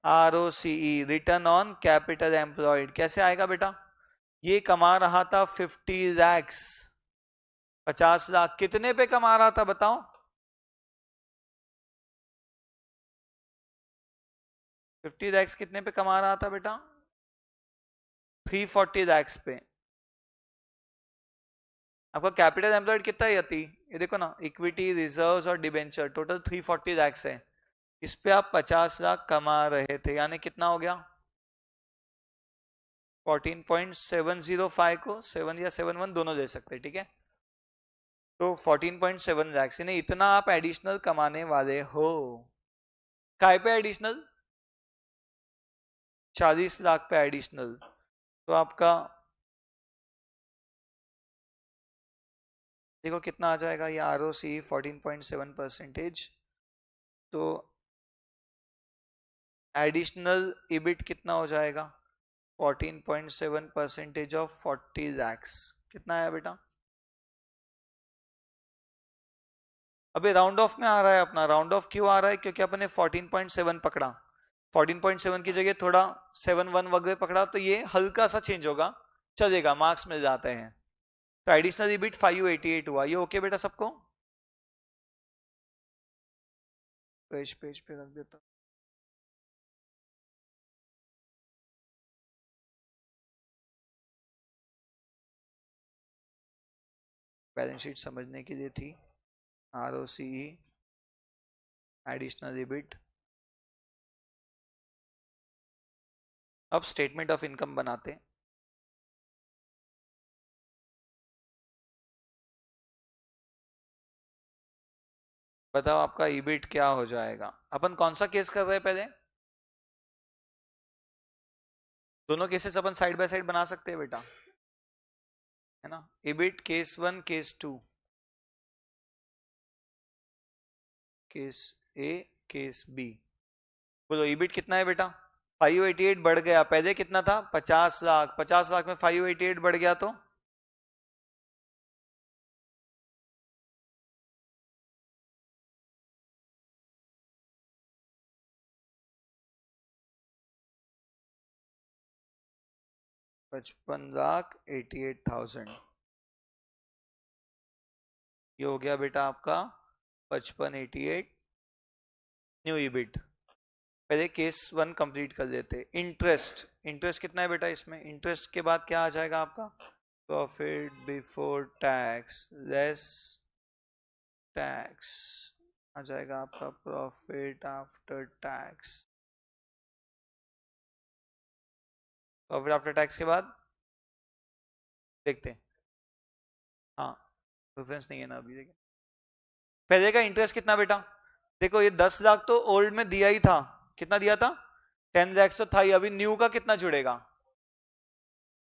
ROCE, return on capital employed, कैसे आएगा बेटा, ये कमा रहा था 50 लैक्स, 50 लाख कितने पे कमा रहा था बताओ, 50 लैक्स कितने पे कमा रहा था बेटा, 340 लैक्स पे, आपका कैपिटल एम्प्लॉयड कितना है यति, ये देखो ना, इक्विटी रिजर्व्स और डिबेंचर टोटल 340 लैक्स है, इस पे आप 50 लाख कमा रहे थे, यानी कितना हो गया 14.705 को 7 या 71 दोनों ले सकते हैं, ठीक है। तो 14.7 लैक्स, यानी इतना आप एडिशनल कमाने वाले हो, काय पे एडिशनल 40 लाख पे एडिशनल, तो आपका देखो कितना आ जाएगा, ये आर ओ सी 14.7%, तो एडिशनल इबिट कितना हो जाएगा 14.7% ऑफ 40 लैक्स, कितना आया बेटा, अभी राउंड ऑफ में आ रहा है अपना, राउंड ऑफ क्यों आ रहा है, क्योंकि अपने 14.7 पकड़ा, 14.7 की जगह थोड़ा 7 1 वगैरह पकड़ा, तो ये हल्का सा चेंज होगा, चलेगा, मार्क्स मिल जाते हैं, तो एडिशनल इबिट 588 हुआ, ये ओके बेटा सबको, पेज पेज पे रख देता बैलेंस शीट समझने के लिए थी। ROCE, additional EBIT। अब स्टेटमेंट ऑफ इनकम बनाते हैं। बताओ आपका EBIT क्या हो जाएगा। अपन कौन सा केस कर रहे हैं पहले? दोनों cases upon side by side बना सकते हैं बेटा, है ना। EBIT case 1, case 2, case A, case B। बोलो EBIT कितना है बेटा? 588 बढ़ गया, पहले कितना था? 50 लाख। 50 लाख में 588 बढ़ गया तो 55,88,000। ये हो गया बेटा आपका 5588 न्यू EBIT। पहले केस 1 कंप्लीट कर लेते। इंटरेस्ट, इंटरेस्ट कितना है बेटा इसमें? इंटरेस्ट के बाद क्या आ जाएगा आपका? Profit before tax less tax आ जाएगा आपका profit after tax. Profit after tax के बाद देखते हैं। हाँ, रेफरेंस नहीं है ना अभी। देखिए पहले का इंटरेस्ट कितना बेटा? देखो ये 10 लाख तो ओल्ड में दिया ही था। कितना दिया था? 10 लाख तो था ही। अभी न्यू का कितना जुड़ेगा?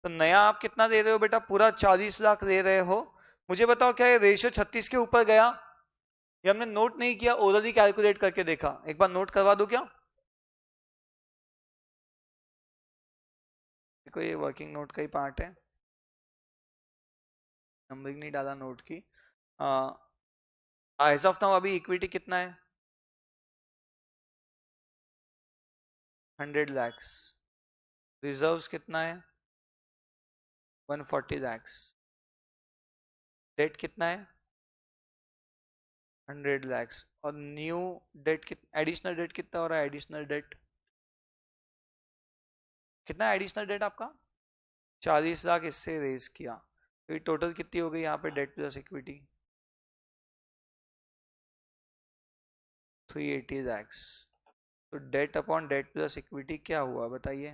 तो नया आप कितना दे रहे हो बेटा? पूरा 40 लाख दे रहे हो। मुझे बताओ क्या ये रेशियो 36 के ऊपर गया? ये हमने नोट नहीं किया, ओरली कैलकुलेट करके देखा। एक बार नोट करवा दूं क्या? देखो ये वर्किंग नोट का ही पार्ट है, नंबरिंग नहीं डाला नोट की। एज ऑफ नाउ अभी इक्विटी कितना है? 100 lakhs। रिजर्व्स कितना है? 140 lakhs। डेट कितना है? 100 lakhs। और न्यू डेट कितना, एडिशनल डेट कितना हो रहा है? एडिशनल डेट कितना है? एडिशनल डेट आपका 40 लाख इससे रेज किया, तो ये टोटल कितनी हो गई यहाँ पे? Debt plus equity 380 lakhs। तो debt upon debt plus equity क्या हुआ बताइए?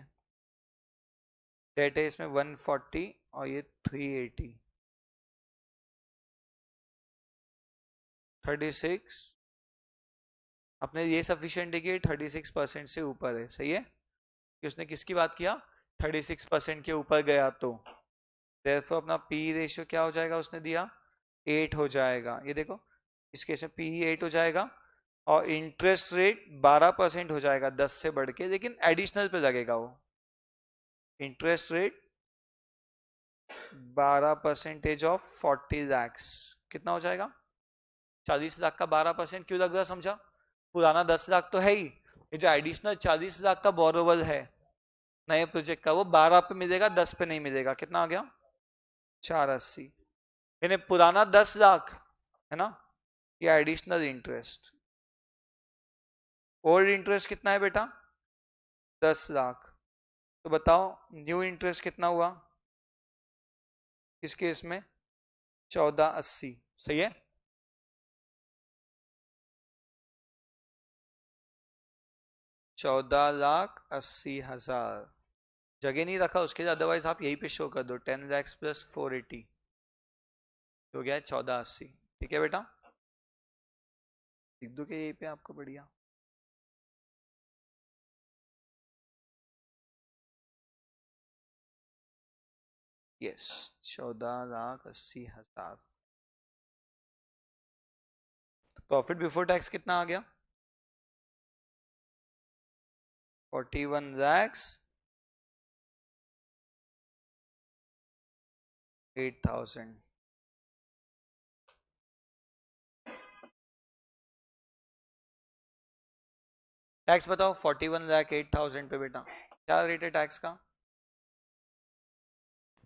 डेट है इसमें 140 और ये 380, 36। अपने ये सफिशिएंट है कि 36% से ऊपर है। सही है कि उसने किसकी बात किया? 36% के ऊपर गया तो therefore अपना पी रेशियो क्या हो जाएगा? उसने दिया 8 हो जाएगा। ये देखो इस केस में पी 8 हो जाएगा और इंटरेस्ट रेट 12% हो जाएगा 10 से बढ़ के, लेकिन एडिशनल पे लगेगा वो इंटरेस्ट रेट 12% ऑफ 40 लैक्स। कितना हो जाएगा? 40 लाख का 12% क्यों लग रहा समझा? पुराना 10 लाख तो है ही, ये जो एडिशनल 40 लाख का बोरोवल है नए प्रोजेक्ट का, वो 12 पे मिलेगा, 10 पे नहीं मिलेगा। कितना आ गया? 480। यानी पुराना 10 लाख है ना, ये एडिशनल इंटरेस्ट। ओल्ड इंटरेस्ट कितना है बेटा? 10 लाख। तो बताओ न्यू इंटरेस्ट कितना हुआ इस केस में? 1480। सही है। 14,80,000। जगह नहीं रखा उसके लिए, अदरवाइज आप यही पे शो कर दो 10 लैक्स प्लस 480 हो गया 1480। ठीक है बेटा, लिख दो कि यही पे आपको बढ़िया। यस, 14,80,000। प्रॉफिट बिफोर टैक्स कितना आ गया? 41 लैक्स 8,000। टैक्स बताओ 41 लाख 8,000 पे बेटा क्या रेट है टैक्स का?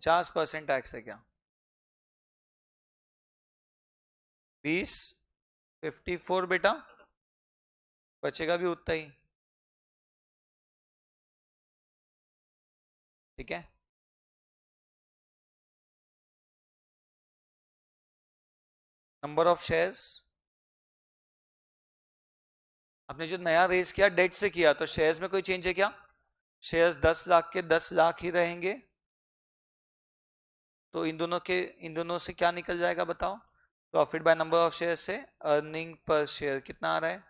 50% टैक्स है क्या? 20, 54 बेटा, बचेगा भी उतना ही। ठीक है, नंबर ऑफ शेयर्स, आपने जो नया रेज किया डेट से किया, तो शेयर्स में कोई चेंज है क्या? शेयर्स 10 लाख के 10 लाख ही रहेंगे। तो इन दोनों से क्या निकल जाएगा बताओ? Profit by number of share से अर्निंग पर शेयर कितना आ रहा है?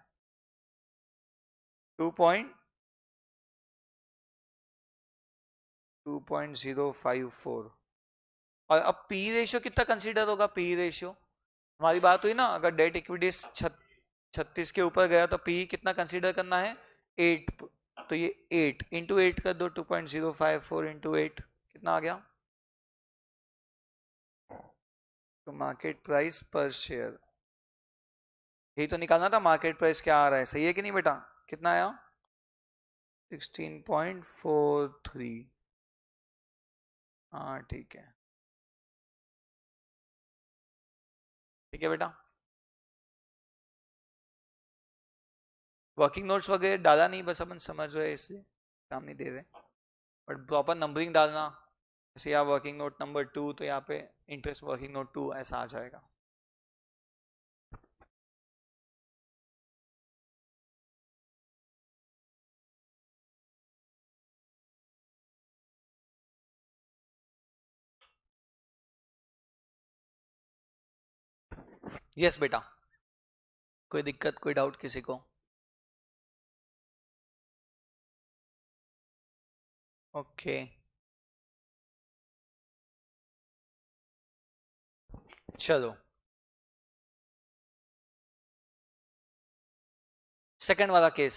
2.054। और अब पी रेशियो कितना कंसीडर होगा? पी रेशियो हमारी बात हुई ना, अगर डेट इक्विटी 36 के ऊपर गया तो पी कितना कंसीडर करना है? 8। तो ये 8 इंटू 8 कर दो, 2.054 इंटू 8 कितना आ गया? तो मार्केट प्राइस पर शेयर, यही तो निकालना था, मार्केट प्राइस क्या आ रहा है, सही है कि नहीं बेटा? कितना आया? 16.43। हाँ ठीक है, ठीक है बेटा। वर्किंग नोट्स वगैरह डाला नहीं, बस अपन समझ रहे इसलिए काम नहीं दे रहे, बट प्रॉपर नंबरिंग डालना। जैसे यहाँ वर्किंग नोट नंबर 2, तो यहाँ पे इंटरेस्ट वर्किंग नोट 2 ऐसा आ जाएगा। यस बेटा, कोई दिक्कत, कोई डाउट किसी को? ओके चलो, सेकंड वाला केस।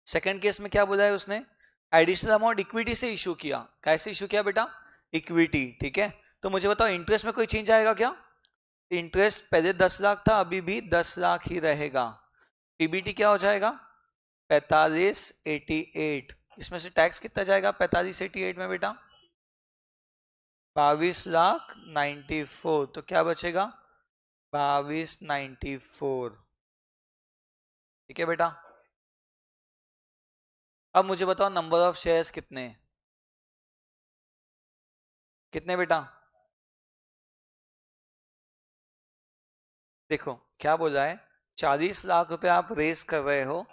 सेकंड केस में क्या बोला है उसने? एडिशनल अमाउंट इक्विटी से इशू किया। कैसे इशू किया बेटा? इक्विटी, ठीक है। तो मुझे बताओ इंटरेस्ट में कोई चेंज आएगा क्या? इंटरेस्ट पहले 10 लाख था, अभी भी 10 लाख ही रहेगा। पीबीटी क्या हो जाएगा? 4588। इसमें से टैक्स कितना जाएगा 4588 में बेटा? 22,94। तो क्या बचेगा? 2294। ठीक है बेटा। अब मुझे बताओ नंबर ऑफ शेयर्स कितने हैं? कितने बेटा? देखो क्या बोला है, 40 लाख रुपए आप रेस कर रहे हो,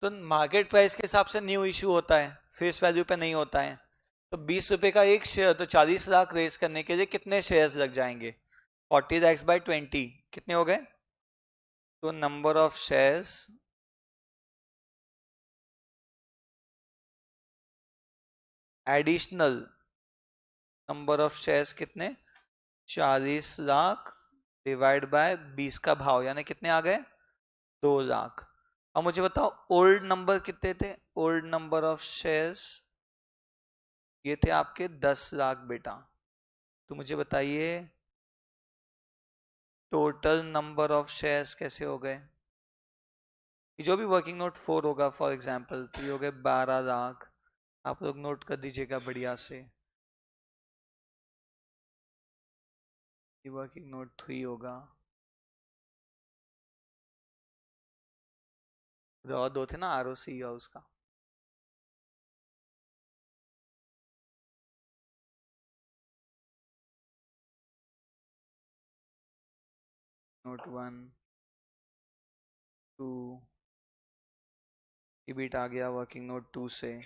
तो मार्केट प्राइस के हिसाब से न्यू इशू होता है, फेस वैल्यू पे नहीं होता है। तो 20 रुपए का एक शेयर, तो 40 लाख रेस करने के लिए कितने शेयर्स लग जाएंगे? 40x/20 कितने हो गए? तो number of shares additional number of shares कितने? 40 लाख डिवाइड बाय 20 का भाव, यानी कितने आ गए? 2 लाख। अब मुझे बताओ ओल्ड नंबर कितने थे? ओल्ड नंबर ऑफ शेयर्स ये थे आपके 10 लाख बेटा। तो मुझे बताइए टोटल नंबर ऑफ शेयर्स कैसे हो गए? जो भी वर्किंग नोट 4 होगा फॉर एग्जांपल, तो ये हो गए 12 लाख। आप लोग नोट कर दीजिएगा बढ़िया से। ये वर्किंग नोट 3 होगा, और दो थे ना आरओसी या उसका। नोट 1 2 ईबिट आ गया वर्किंग नोट 2 से।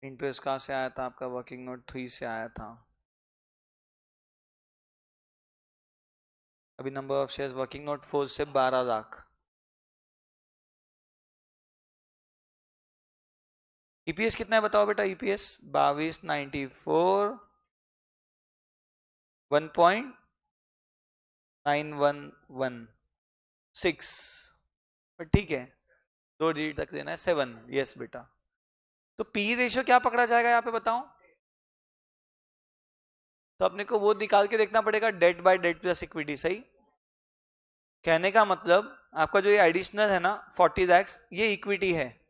इंटरेस्ट कहाँ से आया था आपका? वर्किंग नोट 3 से आया था। अभी number of shares working note 4 से 12 लाख। ईपीएस कितना है बताओ बेटा? ईपीएस 2294 1.9116। पर ठीक है, 2 डिजिट तक लेना है 7। यस बेटा। तो पी रेशियो क्या पकड़ा जाएगा यहाँ पे बताओ? तो अपने को वो निकाल के देखना पड़ेगा, debt by debt plus equity. सही कहने का मतलब आपका जो ये एडिशनल है ना 40 लैक्स, ये इक्विटी है।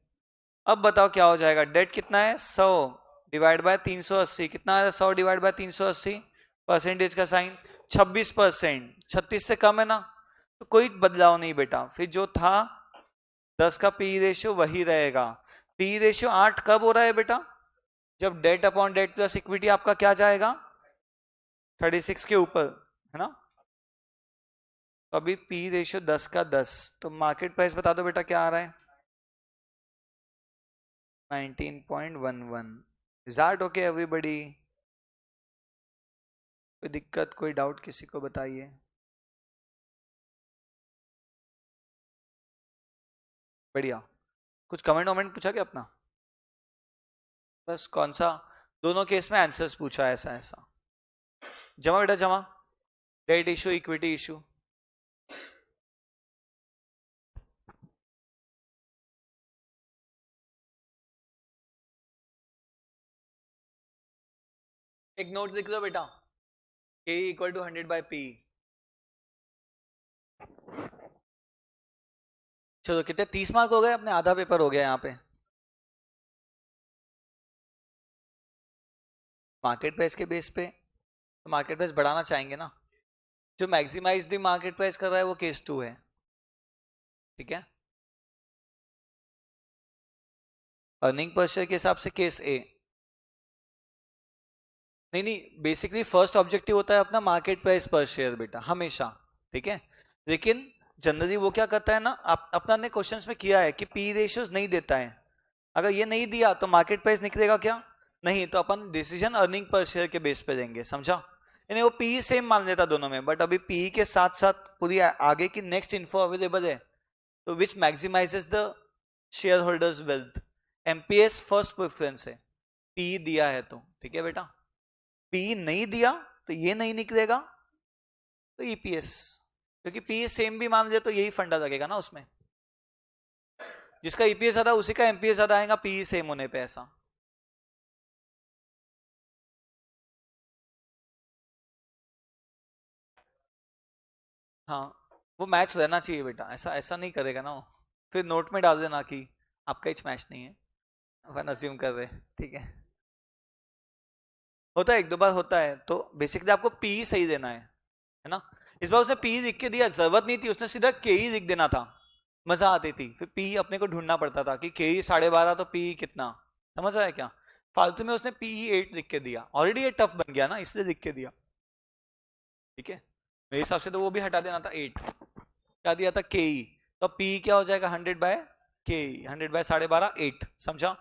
अब बताओ क्या हो जाएगा? डेट कितना है? 100 डिवाइड बाय 380। कितना है 100 डिवाइड बाय 380? परसेंटेज का साइन 26%। 36 से कम है ना, तो कोई बदलाव नहीं बेटा। फिर जो था 10 का पी रेशियो वही रहेगा। पी रेशियो 8 कब हो रहा है बेटा? जब debt upon debt plus equity आपका क्या जाएगा 36 के ऊपर, है ना। तो अभी पी रेशियो 10 का 10, तो मार्केट प्राइस बता दो बेटा क्या आ रहा है 19.11। Is that okay everybody? कोई दिक्कत कोई डाउट किसी को बताइए। बढ़िया। कुछ कमेंट वमेंट पूछा क्या अपना? बस कौन सा? दोनों केस में आंसर्स पूछा ऐसा ऐसा। जमा बेटा जमा। Debt issue equity issue. एक नोट लिख दो बेटा, K इक्वल टू 100/P। चलो कितने 30 मार्क हो गए अपने, आधा पेपर हो गया यहाँ पे। मार्केट प्राइस के बेस पे तो मार्केट प्राइस बढ़ाना चाहेंगे ना। जो मैक्सिमाइज द मार्केट प्राइस कर रहा है वो केस 2 है, ठीक है। अर्निंग पर शेयर के हिसाब से केस ए। नहीं नहीं, बेसिकली फर्स्ट ऑब्जेक्टिव होता है अपना मार्केट प्राइस पर शेयर बेटा हमेशा, ठीक है। लेकिन जनरली वो क्या करता है ना, अपना ने क्वेश्चंस में किया है कि पी रेशियोज नहीं देता है। अगर ये नहीं दिया तो मार्केट प्राइस निकलेगा क्या? नहीं, तो अपन डिसीजन अर्निंग पर शेयर के बेस पे देंगे, समझा। यानी वो पी सेम मान लेता दोनों में, बट अभी पी के साथ साथ पूरी आगे की नेक्स्ट इन्फो अवेलेबल है। तो which maximises the shareholders wealth, MPS first preference है। पी दिया है तो ठीक है बेटा, पी नहीं दिया तो ये नहीं निकलेगा, तो ईपीएस, क्योंकि पी सेम भी मान लिया तो यही फंडा लगेगा ना उसमें। जिसका ईपीएस ज्यादा उसी का एमपीएस ज्यादा आएगा पी सेम होने पे, ऐसा। हाँ, वो मैच रहना चाहिए बेटा, ऐसा ऐसा नहीं करेगा ना वो, फिर नोट में डाल देना कि आपका इच मैच नहीं है, अपन अज्यूम कर रहे, ठीक है। होता है एक दो बार होता है, तो बेसिकली आपको पी सही देना है ना। इस बार उसने पी लिख के दिया, जरूरत नहीं थी, उसने सीधा के ही लिख देना था, मजा आती थी। फिर पी अपने को ढूंढना पड़ता था कि के 12.5 तो पी कितना, समझ आया क्या। फालतू में उसने पी 8 लिख के दिया, ऑलरेडी ये टफ बन गया ना, इसलिए लिख के दिया, ठीक है। मेरे हिसाब से तो वो भी हटा देना था 8, क्या दिया था के ई, तो पी क्या हो जाएगा 100/के, 100/12.5 8, समझा।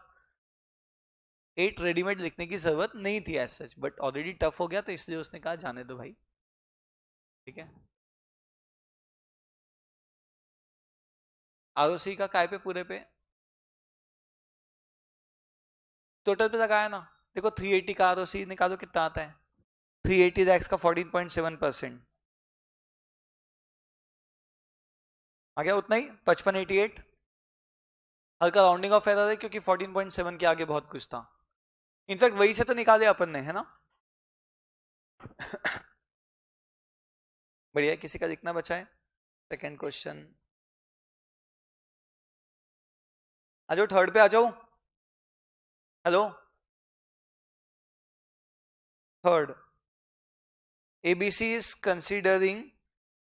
8 रेडीमेड लिखने की जरूरत नहीं थी as such, but already tough हो गया तो इसलिए उसने कहा जाने दो भाई, ठीक है। आरओसी का काय पे पूरे पे टोटल पे लगाया ना, देखो 380 का आरओसी निकालो कितना आता है, 380 एक्स का 14.7%, आ गया उतना ही 5588। हल्का राउंडिंग ऑफ एरर है क्योंकि 14.7 के आगे बहुत कुछ था, इनफैक्ट वही से तो निकाले अपन ने, है ना। बढ़िया, किसी का लिखना बचा है सेकेंड क्वेश्चन, आ जाओ थर्ड पे आ जाओ। Hello, third, ABC is considering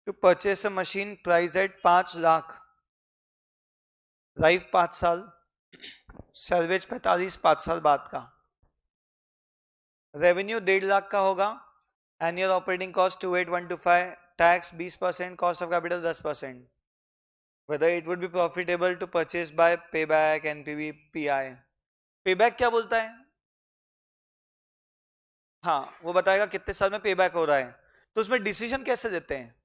to purchase a machine price at 5 lakh, life 5 साल, सर्वेज 45 5 साल बाद का, रेवेन्यू 1.5 लाख का होगा, annual operating cost 28,125, tax 20%, cost of capital 10%, whether it would be profitable to purchase by payback, NPV, PI। Payback क्या बोलता है? हाँ, वो बताएगा कितने साल में पेबैक हो रहा है, तो उसमें डिसीजन कैसे देते हैं?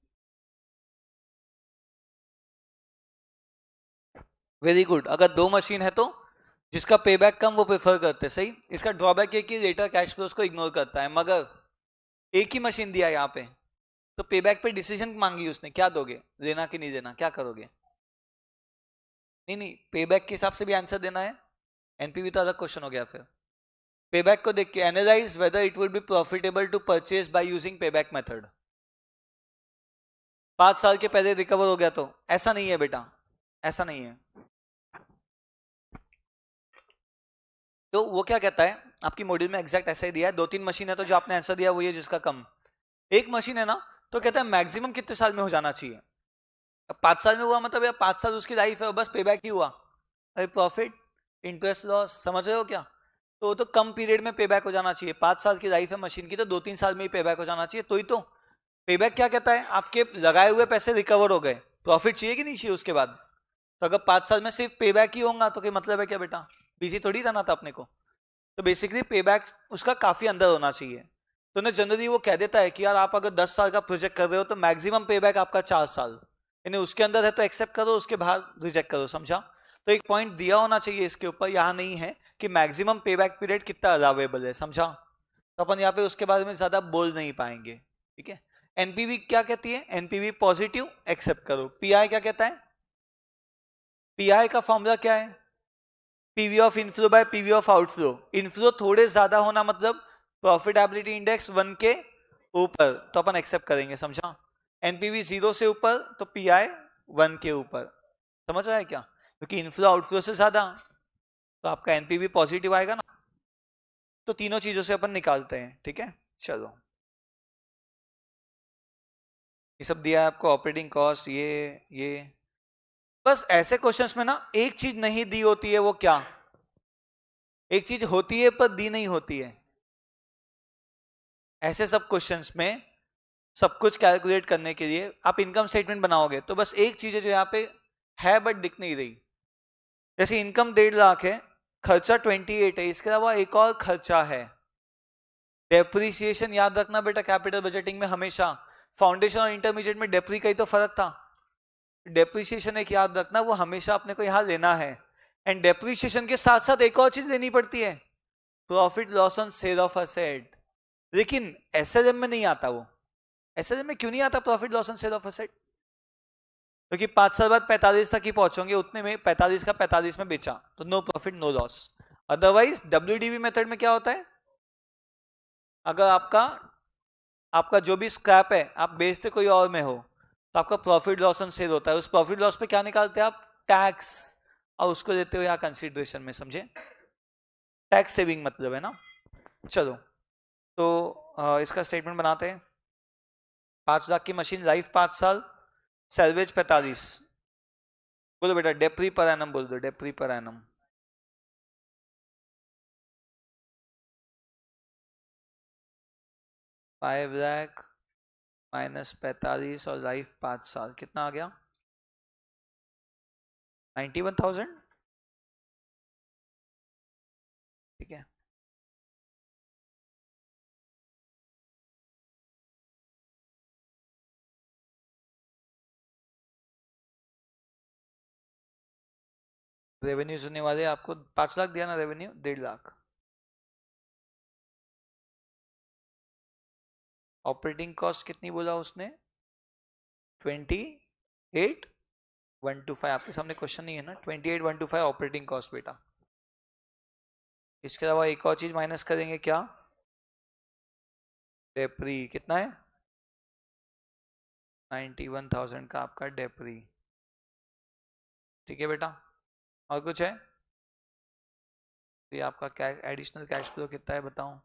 वेरी गुड, अगर दो मशीन है तो जिसका पेबैक कम वो प्रेफर करते हैं, सही। इसका ड्रॉबैक है कि लेटर कैश फ्लोस को इग्नोर करता है, मगर एक ही मशीन दिया यहाँ पे, तो पेबैक पे डिसीजन मांगी उसने, क्या दोगे, देना कि नहीं देना, क्या करोगे? नहीं नहीं, पेबैक के हिसाब से भी आंसर देना है, एनपीवी तो अलग क्वेश्चन हो गया। फिर पेबैक को देख के analyse whether it would be profitable to purchase by using payback method. 5 साल के पहले रिकवर हो गया तो ऐसा नहीं है बेटा, ऐसा नहीं है। तो वो क्या कहता है, आपकी मॉड्यूल में एग्जैक्ट ऐसा ही दिया है, 2-3 मशीन है तो जो आपने आंसर दिया वो ये जिसका कम, एक मशीन है ना, तो कहता है मैक्सिमम कितने साल में हो जाना चाहिए। 5 साल में हुआ मतलब यार 5 साल उसकी लाइफ है और बस पेबैक ही हुआ, अरे प्रॉफिट इंटरेस्ट लॉस, समझ रहे हो क्या। तो वो तो कम पीरियड में पे बैक हो जाना चाहिए। 5 साल की लाइफ है मशीन की, तो 2-3 साल में ही पे बैक हो जाना चाहिए। तो ही तो पे बैक क्या कहता है, आपके लगाए हुए पैसे रिकवर हो गए, प्रॉफिट चाहिए कि नहीं चाहिए उसके बाद। तो अगर 5 साल में सिर्फ पे बैक ही होगा तो क्या मतलब है क्या बेटा, बिजी थोड़ी रहना था अपने को। तो बेसिकली पे बैक उसका काफी अंदर होना चाहिए। तो ना जनरली वो कह देता है कि यार आप अगर 10 साल का प्रोजेक्ट कर रहे हो तो मैक्सिमम पे बैक आपका 4 साल, यानी उसके अंदर है तो एक्सेप्ट करो, उसके बाहर रिजेक्ट करो, समझा। तो एक पॉइंट दिया होना चाहिए इसके ऊपर, यहाँ नहीं है कि मैक्सिमम पे बैक पीरियड कितना अलाउेबल है, समझा। तो अपन यहाँ पे उसके बारे में ज्यादा बोल नहीं पाएंगे, ठीक है। एनपीवी क्या कहती है, एनपीवी पॉजिटिव, एक्सेप्ट करो। पीआई क्या कहता है, पीआई का फॉर्मूला क्या है, PV of inflow bye PV of outflow. Inflow थोड़े ज्यादा होना मतलब प्रॉफिटेबिलिटी इंडेक्स 1 के ऊपर, तो अपन एक्सेप्ट करेंगे, समझा। एनपीवी 0 से ऊपर तो पीआई 1 के ऊपर, समझ रहा है क्या, क्योंकि इनफ्लो आउटफ्लो से ज्यादा, तो आपका एनपीवी पॉजिटिव आएगा ना। तो तीनों चीजों से अपन निकालते हैं, ठीक है। चलो, ये सब दिया है आपको, ऑपरेटिंग कॉस्ट, ये बस ऐसे क्वेश्चंस में ना एक चीज नहीं दी होती है, वो क्या, एक चीज होती है पर दी नहीं होती है। ऐसे सब क्वेश्चंस में सब कुछ कैलकुलेट करने के लिए आप इनकम स्टेटमेंट बनाओगे तो बस एक चीज है जो यहाँ पे है बट दिख नहीं रही। जैसे इनकम 1.5 लाख है, खर्चा 28 है, इसके अलावा एक और खर्चा है डेप्रीसिएशन। याद रखना बेटा, कैपिटल बजटिंग में हमेशा फाउंडेशन और इंटरमीडिएट में डेप्री का ही तो फर्क था। डेप्रीसिएशन एक याद रखना, वो हमेशा अपने को यहां लेना है। एंड डेप्रीसिएशन के साथ साथ एक और चीज लेनी पड़ती है, profit loss on sale of asset. लेकिन एसएलएम में नहीं आता वो। एसएलएम में क्यों नहीं आता profit loss on sale of asset, क्योंकि 5 साल बाद 45 तक ही पहुंचोगे, उतने में 45 का 45 में बेचा तो no profit no loss. Otherwise WDV method में क्या होता है, अगर आपका आपका जो भी स्क्रैप है आप बेचते कोई और में हो तो आपका प्रॉफिट लॉस ऑन सेल होता है। उस प्रॉफिट लॉस पे क्या निकालते हैं आप, टैक्स, और उसको देते हो यहाँ कंसिडरेशन में, समझे। टैक्स सेविंग मतलब है ना। चलो, तो इसका स्टेटमेंट बनाते हैं। 5 लाख की मशीन, लाइफ 5 साल, सैलवेज 45। बोलो बेटा, डेप्री पर एनम बोल दो, डेप्री पर एनम। 5 लाख माइनस 45 और लाइफ 5 साल, कितना आ गया, 91,000, ठीक है। रेवेन्यू सुनने वाले आपको 5 लाख दिया ना, रेवेन्यू 1.5 लाख। ऑपरेटिंग कॉस्ट कितनी बोला उसने, 28,125। आपके सामने क्वेश्चन नहीं है ना, 28,125 ऑपरेटिंग कॉस्ट बेटा। इसके अलावा एक और चीज माइनस करेंगे, क्या, डेप्री कितना है, 91,000 का आपका डेप्री, ठीक है बेटा। और कुछ है, तो ये आपका कैश, एडिशनल कैश फ्लो कितना है बताओ,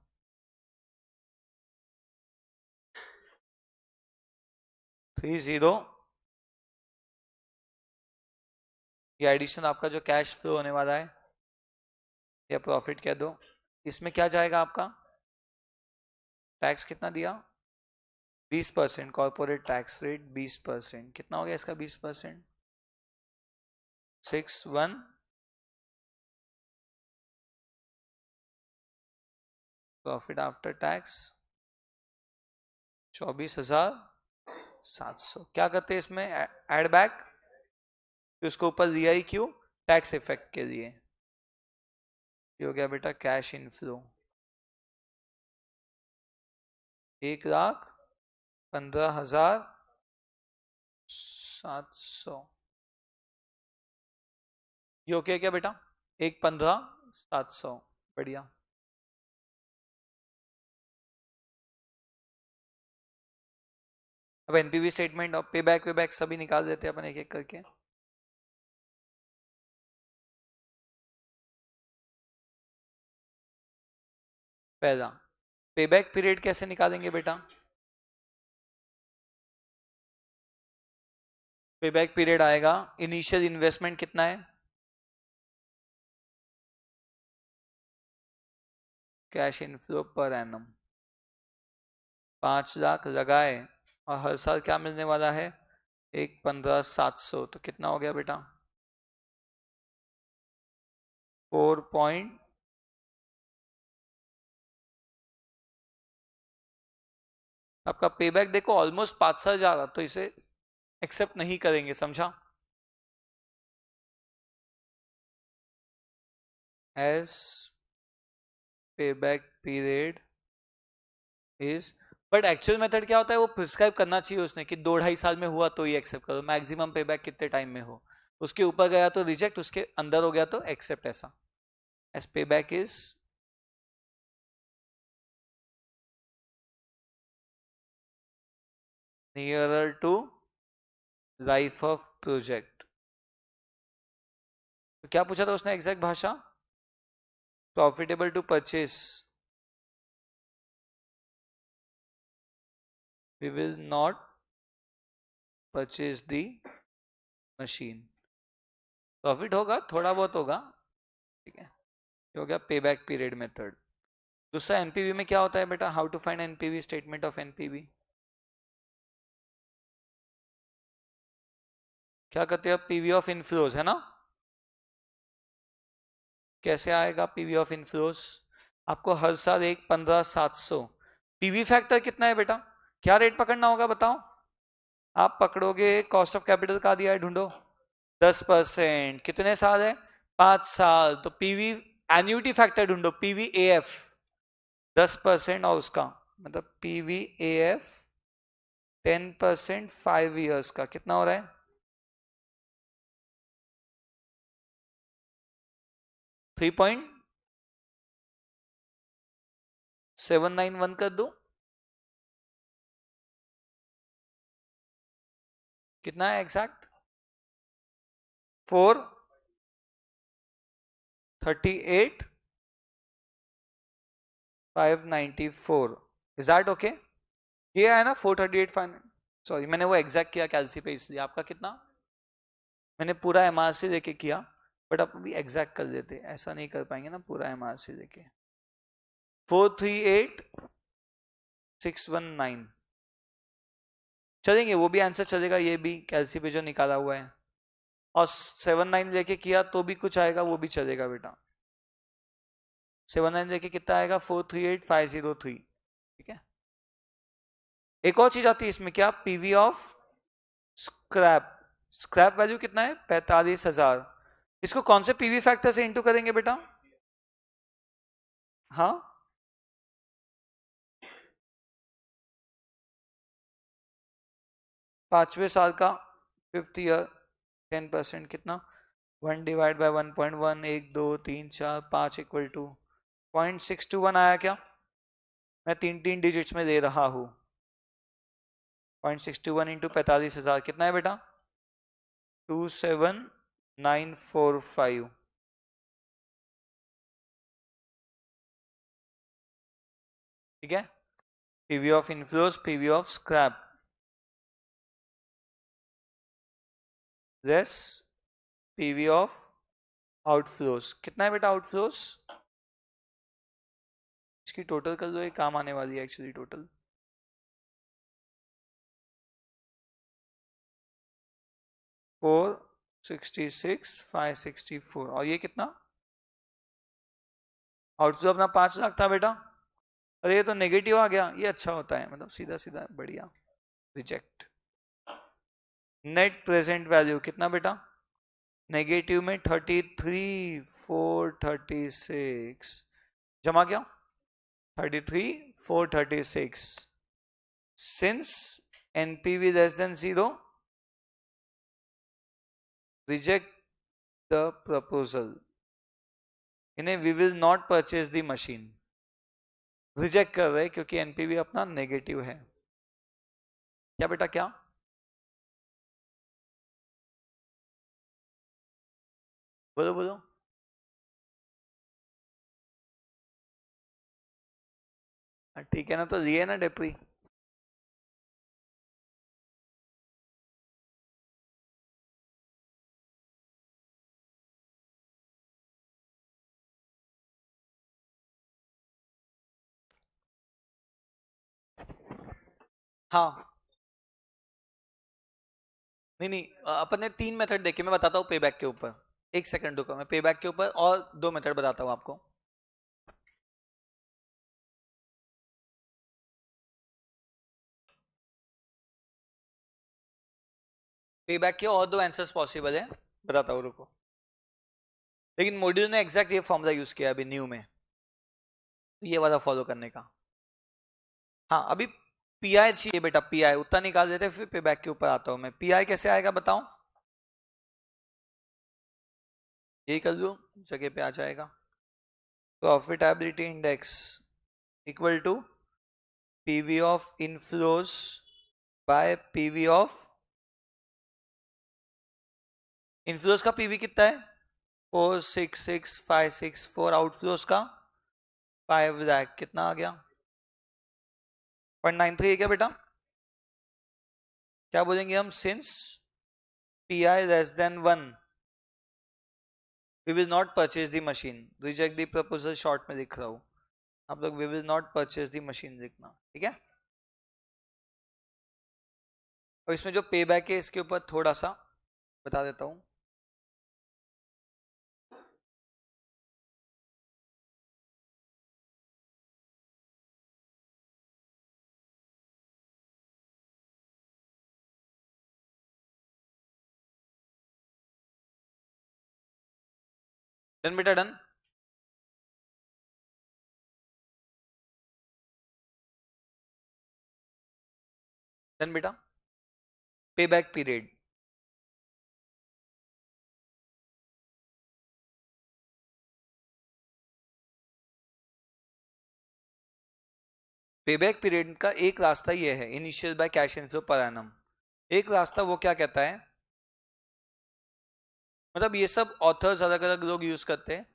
30। ये एडिशन आपका जो कैश फ्लो होने वाला है, या प्रॉफिट कह दो, इसमें क्या जाएगा आपका, टैक्स कितना दिया, 20%, कॉर्पोरेट टैक्स रेट 20%, कितना हो गया इसका 20%, 61, प्रॉफिट आफ्टर टैक्स 24,700। क्या करते हैं इसमें, एड बैक, फिर उसके ऊपर रियाई क्यों, टैक्स इफेक्ट के लिए। ये हो गया बेटा कैश इनफ्लो, 1,15,700। ये ओके क्या बेटा, 1,15,700, बढ़िया। अब एनपीवी स्टेटमेंट और पे बैक सभी निकाल देते हैं अपन एक एक करके। पहला, पे बैक पीरियड कैसे निकालेंगे बेटा, पे बैक पीरियड आएगा, इनिशियल इन्वेस्टमेंट कितना है, cash inflow per annum, 5 lakh लगाए और हर साल क्या मिलने वाला है, 1,15,700, तो कितना हो गया बेटा, 4 आपका पेबैक देखो ऑलमोस्ट 5 साल जा रहा, तो इसे एक्सेप्ट नहीं करेंगे, समझा। As payback period is, but actual method क्या होता है, वो प्रिस्क्राइब करना चाहिए उसने कि 2-2.5 साल में हुआ तो ही एक्सेप्ट करो, मैक्सिमम पेबैक कितने टाइम में हो, उसके ऊपर गया तो रिजेक्ट, उसके अंदर हो गया तो एक्सेप्ट, ऐसा। As payback is nearer to life of project. तो क्या पूछा था उसने एग्जैक्ट भाषा, profitable to purchase, we will not purchase the machine, profit होगा थोड़ा बहुत होगा, ठीक है, ये हो गया पे बैक पीरियड मेथड। दूसरा एनपीवी में क्या होता है बेटा, how to find NPV, statement of NPV, क्या करते हैं, पीवी ऑफ इनफ्लोज है ना, कैसे आएगा पीवी ऑफ इनफ्लोज, आपको हर साल 1,15,700, पीवी फैक्टर कितना है बेटा, क्या रेट पकड़ना होगा बताओ, आप पकड़ोगे कॉस्ट ऑफ कैपिटल का दिया है, ढूंढो 10%, कितने साल है, 5 साल, तो पीवी एन्यूटी फैक्टर ढूंढो, पीवी एफ 10% और उसका मतलब पीवी एफ 10% 5 years का कितना हो रहा है, 3.791 कर दो, कितना है एग्जैक्ट, 438,594, इज दैट ओके, ये है ना 438,500, सॉरी मैंने वो एग्जैक्ट किया कैलसी पे इसलिए, आपका कितना, मैंने पूरा एमआरसी लेके किया, बट आप अभी एग्जैक्ट कर देते, ऐसा नहीं कर पाएंगे ना पूरा एमआरसी लेके, 438,619 चलेंगे, वो भी आंसर चलेगा, ये भी कैलसी पे जो निकाला हुआ है, और 7,9 लेके किया तो भी कुछ आएगा, वो भी चलेगा बेटा, 7,9 लेके कितना आएगा, 438,503, ठीक है। एक और चीज आती है इसमें, क्या, PV of scrap, scrap value कितना है, 45,000, इसको कौन से पीवी फैक्टर से इंटू करेंगे बेटा, हाँ 5वें साल का 5th ईयर, 10% कितना, 1/1.1, 1 2 3 4 5 इक्वल टू 0.621 आया क्या, मैं 3 डिजिट्स में दे रहा हूं, 0.621 इंटू 45,000 कितना है बेटा, 27,945, ठीक है, PV of inflows, PV of scrap, less PV of outflows, कितना है बेटा आउटफ्लोज, इसकी टोटल कर दो, ये काम आने वाली है एक्चुअली, टोटल 466,564, और ये कितना, आउटफ्लो अपना 5 लाख था बेटा, अरे ये तो नेगेटिव आ गया, ये अच्छा होता है, मतलब सीधा सीधा बढ़िया, रिजेक्ट। नेट प्रेजेंट वैल्यू कितना बेटा, नेगेटिव में 33,436, जमा क्या, 33,436, since NPV less than 0, reject the proposal, इन्हें we will not purchase the machine, reject कर रहे क्योंकि एनपीवी अपना नेगेटिव है, क्या बेटा क्या, बोलो बोलो, ठीक है ना, तो लिए ना डेप्री, हाँ नहीं नहीं, अपन ने 3 मेथड देखे, मैं बताता हूँ पेबैक के ऊपर। एक सेकंड रुको, मैं पेबैक के ऊपर और 2 मेथड बताता हूँ आपको। पेबैक के और 2 आंसर्स पॉसिबल है, बताता हूँ रुको। लेकिन मॉड्यूल ने एग्जैक्ट ये फॉर्मूला यूज किया अभी न्यू में, तो ये वाला फॉलो करने का। हाँ अभी पीआई चाहिए बेटा, पीआई उतना निकाल देते फिर पेबैक के ऊपर आता हूँ मैं। पीआई कैसे आएगा बताओ, यही कर लो, जगह पे आ जाएगा। Profitability index equal to PV of inflows by PV of inflows का पीवी कितना है 466564, आउटफ्लोज का 5 लाख, कितना आ गया 0.93 है क्या बेटा? क्या बोलेंगे हम, since P I less than 1 we will not purchase the machine, reject the proposal, short में लिख रहा हूं आप लोग, we will not purchase the machine लिखना, ठीक है। और इसमें जो पे बैक है इसके ऊपर थोड़ा सा बता देता हूं। डन बेटा डन। डन बेटा। पे बैक पीरियड, पेबैक पीरियड का एक रास्ता ये है, initial by cash inflow per annum. एक रास्ता वो क्या कहता है, मतलब ये सब ऑथर्स अलग अलग लोग यूज करते हैं।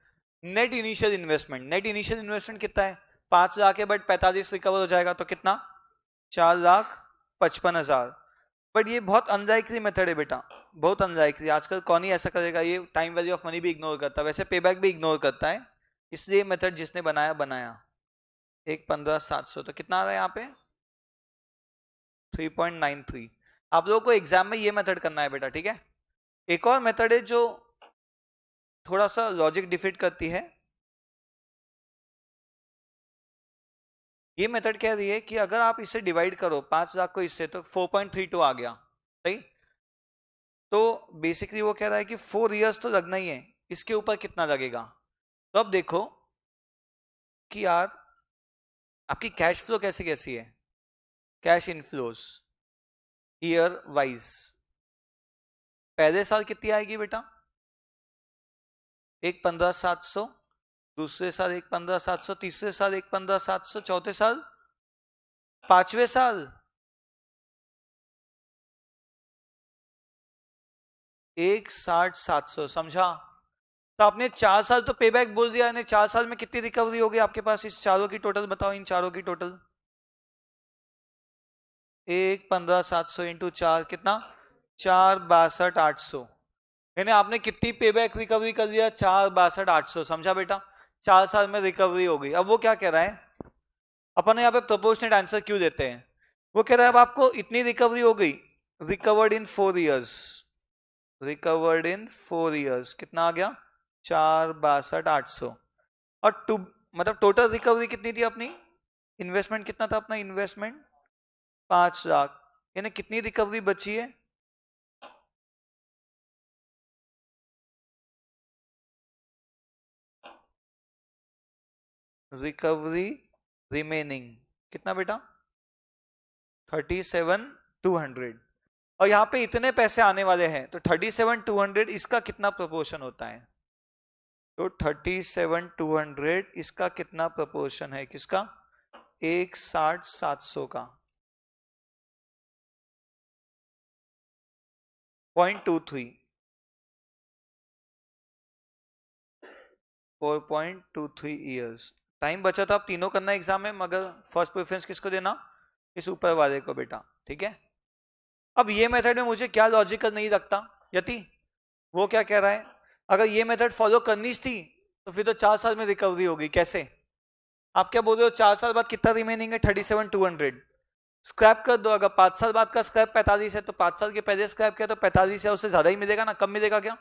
Net initial investment, net initial investment कितना है 5 लाख है, बट 45 रिकवर हो जाएगा तो कितना 4,55,000। बट ये बहुत अनलाइकली मेथड है बेटा, बहुत अनलाइकली, आजकल कौन ही ऐसा करेगा, ये टाइम वैल्यू ऑफ मनी भी इग्नोर करता है, वैसे पेबैक भी इग्नोर करता है, इसलिए मेथड जिसने बनाया बनाया। 1,15,700 तो कितना आ रहा है यहाँ पे 3.93। आप लोगों को एग्जाम में ये मेथड करना है बेटा, ठीक है। एक और मेथड है जो थोड़ा सा लॉजिक डिफीट करती है। ये मेथड कह रही है कि अगर आप इसे डिवाइड करो 5 लाख को इससे तो 4.32 आ गया, सही। तो बेसिकली वो कह रहा है कि 4 इयर्स तो लगना ही है, इसके ऊपर कितना लगेगा। तो अब देखो कि यार आपकी कैश फ्लो कैसी कैसी है, कैश इनफ्लोज ईयर वाइज, पहले साल कितनी आएगी बेटा 1,15,700, दूसरे साल 1,15,700, तीसरे साल 1,15,700, चौथे साल, पांचवें साल 1,60,700, समझा। तो आपने 4 साल तो पे बैक बोल दिया, यानी 4 साल में कितनी रिकवरी होगी आपके पास, इस चारों की टोटल बताओ, इन चारों की टोटल 1,15,700 इंटू 4 कितना 4,62,800, यानी आपने कितनी पे बैक रिकवरी कर दिया 4,62,800, समझा बेटा। 4 साल में रिकवरी हो गई। अब वो क्या कह रहा है, अपन यहाँ पे प्रोपोर्शनेट आंसर क्यों देते हैं, वो कह रहा है अब आपको इतनी रिकवरी हो गई, recovered in 4 years, recovered in 4 years कितना आ गया 4,62,800। और टू मतलब टोटल रिकवरी कितनी थी अपनी, इन्वेस्टमेंट कितना था अपना, इन्वेस्टमेंट 5 लाख, यानी कितनी रिकवरी बची है रिकवरी रिमेनिंग कितना बेटा 37,200। और यहाँ पे इतने पैसे आने वाले हैं तो 37,200 इसका कितना प्रोपोर्शन होता है, तो 37,200 इसका कितना प्रोपोर्शन है किसका 1,60,700 का 0.23, 4.23 ईयर्स। टाइम बचा तो आप तीनों करना एग्जाम में, मगर फर्स्ट प्रेफरेंस किसको देना, इस ऊपर वाले को बेटा, ठीक है। अब ये मेथड में मुझे क्या लॉजिकल नहीं लगता यति, वो क्या कह रहा है, अगर ये मेथड फॉलो करनी थी तो फिर तो 4 साल में रिकवरी होगी, कैसे, आप क्या बोल रहे हो 4 साल बाद कितना रिमेनिंग है 37,200, स्क्रैप कर दो, अगर 5 साल बाद का स्क्रैप 45 है तो 5 साल के पहले स्क्रैप किया तो 45 है, उससे ज्यादा ही मिलेगा ना, कम मिलेगा क्या?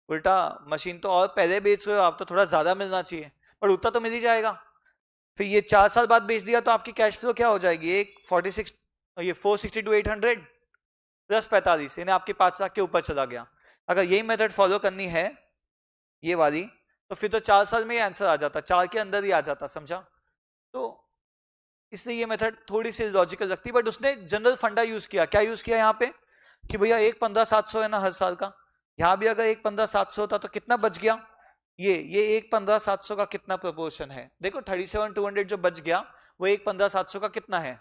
उल्टा मशीन तो और पहले बेच रहे हो आप, तो थोड़ा ज्यादा मिलना चाहिए, पर उतना तो मिल ही जाएगा। फिर ये 4 साल बाद बेच दिया तो आपकी कैश फ्लो क्या हो जाएगी, एक 46, ये 460 टू 800 प्लस 45, यानी आपके 5 लाख के ऊपर चला गया। अगर यही मेथड फॉलो करनी है ये वाली, तो फिर तो 4 साल में ही आंसर आ जाता, 4 के अंदर ही आ जाता, समझा? तो इसलिए ये मेथड थोड़ी सी लॉजिकल लगती है, बट उसने जनरल फंडा यूज किया। क्या यूज किया यहाँ पे कि भैया 1,15,700 है ना हर साल का, यहाँ भी अगर 1,15,700 होता तो कितना बच गया, ये 1,15,700 का कितना प्रोपोर्शन है, देखो 37,200 जो बच गया वो 1,15,700 का कितना है,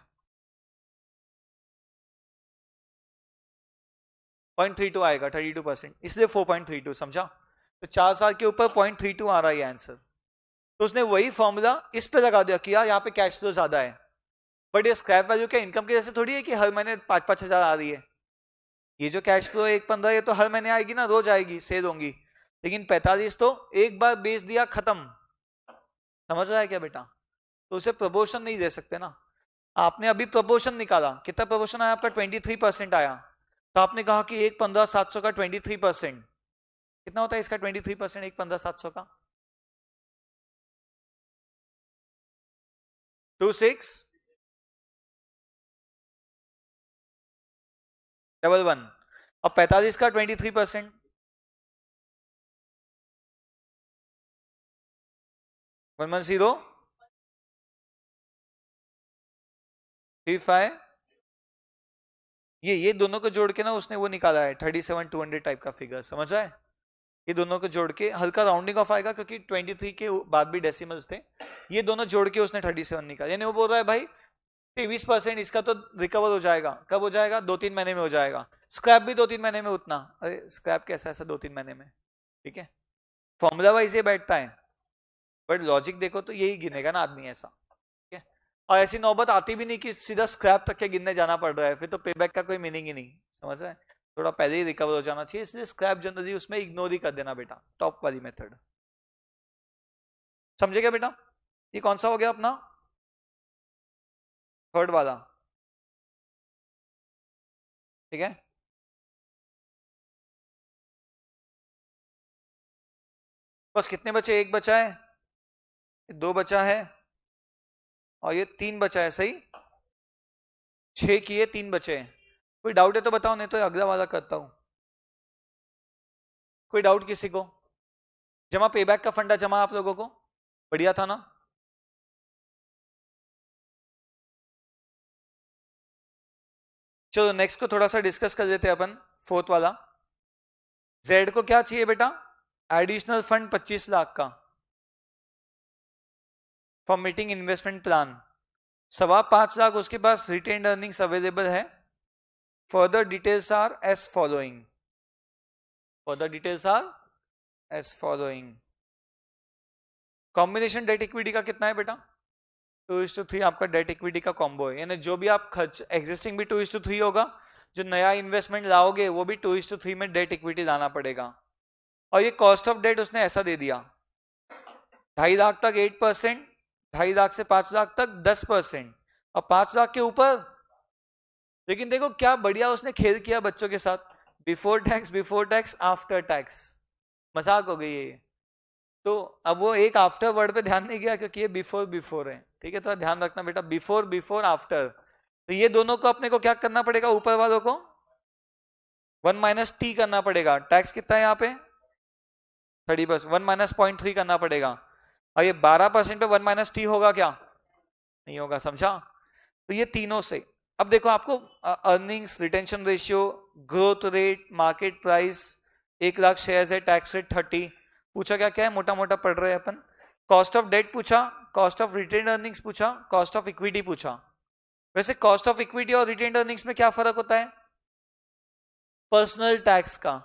0.32 आएगा, 32%, इसलिए 4.32, समझा? तो 4 साल के ऊपर 0.32 आ रहा है आंसर। तो उसने वही फॉर्मूला इस पे लगा दिया कि यार यहाँ पे कैश फ्लो ज्यादा है, बट ये स्क्रैप वैल्यू क्या इनकम के जैसे थोड़ी है कि हर महीने 5-5 हजार आ रही है। ये जो कैश फ्लो 1,15 ये तो हर महीने आएगी ना, रोज आएगी, सेल होंगी। लेकिन 45 तो एक बार बेच दिया खत्म, समझ रहा है क्या बेटा? तो उसे प्रपोर्शन नहीं दे सकते ना। आपने अभी प्रपोर्शन निकाला, कितना प्रपोर्शन आया आपका, 23% आया। तो आपने कहा कि 1,15,700 का 23% कितना होता है, इसका 23% 1,15,700 का 2611, और 45 का 23% 11035। ये दोनों को जोड़ के ना उसने वो निकाला है 37,200 टाइप का फिगर, समझ रहा है? ये दोनों को जोड़ के हल्का राउंडिंग ऑफ आएगा क्योंकि 23 के बाद भी डेसिमल्स थे, ये दोनों जोड़ के उसने 37 निकाला। यानी वो बोल रहा है भाई 23% इसका तो रिकवर हो जाएगा, कब हो जाएगा, 2-3 महीने में हो जाएगा। स्क्रैप भी 2-3 महीने में उतना, अरे स्क्रैप कैसा ऐसा 2-3 महीने में, ठीक है, फॉर्मूला वाइज ये बैठता है, बट लॉजिक देखो तो यही गिनेगा ना आदमी ऐसा, ठीक है? और ऐसी नौबत आती भी नहीं कि सीधा स्क्रैप तक के गिनने जाना पड़ रहा है, फिर तो पेबैक का कोई मीनिंग ही नहीं, समझ रहे हैं? थोड़ा पहले ही रिकवर हो जाना चाहिए, इसलिए स्क्रैप जनरली उसमें इग्नोर ही कर देना बेटा, टॉप वाली मेथड। समझे क्या बेटा? ये कौन सा हो गया अपना थर्ड वाला, ठीक है? बस कितने बचे, एक बचा है, दो बचा है, और ये 3 बचा है, सही? 6 किए, 3 बचे हैं। कोई डाउट है तो बताओ, नहीं तो अगला वाला करता हूं। कोई डाउट किसी को? जमा पेबैक का फंडा जमा आप लोगों को बढ़िया था ना? चलो नेक्स्ट को थोड़ा सा डिस्कस कर लेते हैं अपन, फोर्थ वाला। जेड को क्या चाहिए बेटा, एडिशनल फंड 25 लाख का for meeting investment plan, 5.25 lakh उसके पास रिटेन्ड अर्निंग्स अवेलेबल है। Further details are as following, further details are as following. Combination debt equity का कितना है बेटा, 2:3 आपका डेट इक्विटी का कॉम्बो है, यानी जो भी आप खर्च एग्जिस्टिंग भी 2:3 होगा, जो नया इन्वेस्टमेंट लाओगे वो भी 2:3 में डेट इक्विटी लाना पड़ेगा। और ये कॉस्ट ऑफ डेट उसने ऐसा दे दिया, 2.5 लाख तक 8%, 2.5 लाख से 5 लाख तक 10%, और 5 लाख के ऊपर। लेकिन देखो क्या बढ़िया उसने खेल किया बच्चों के साथ, बिफोर टैक्स आफ्टर टैक्स, मजाक हो गई ये। तो अब वो एक आफ्टर वर्ड पे ध्यान नहीं गया क्योंकि ये बिफोर है, ठीक है? तो ध्यान रखना बेटा, बिफोर आफ्टर। तो ये दोनों को अपने को क्या करना पड़ेगा, ऊपर वालों को 1 - t करना पड़ेगा। टैक्स कितना है यहाँ पे 30%, 1 - 0.3 करना पड़ेगा। और ये 12% पे 1 - t होगा क्या, नहीं होगा, समझा? तो ये तीनों से अब देखो आपको earnings, retention ratio, growth rate, market price, 1 lakh share है, टैक्स रेट 30, पूछा क्या क्या है, मोटा मोटा पढ़ रहे हैं अपन। कॉस्ट ऑफ डेट पूछा, कॉस्ट ऑफ रिटेन अर्निंग्स पूछा, कॉस्ट ऑफ इक्विटी पूछा। वैसे कॉस्ट ऑफ इक्विटी और रिटेन अर्निंग्स में क्या फर्क होता है, पर्सनल टैक्स का।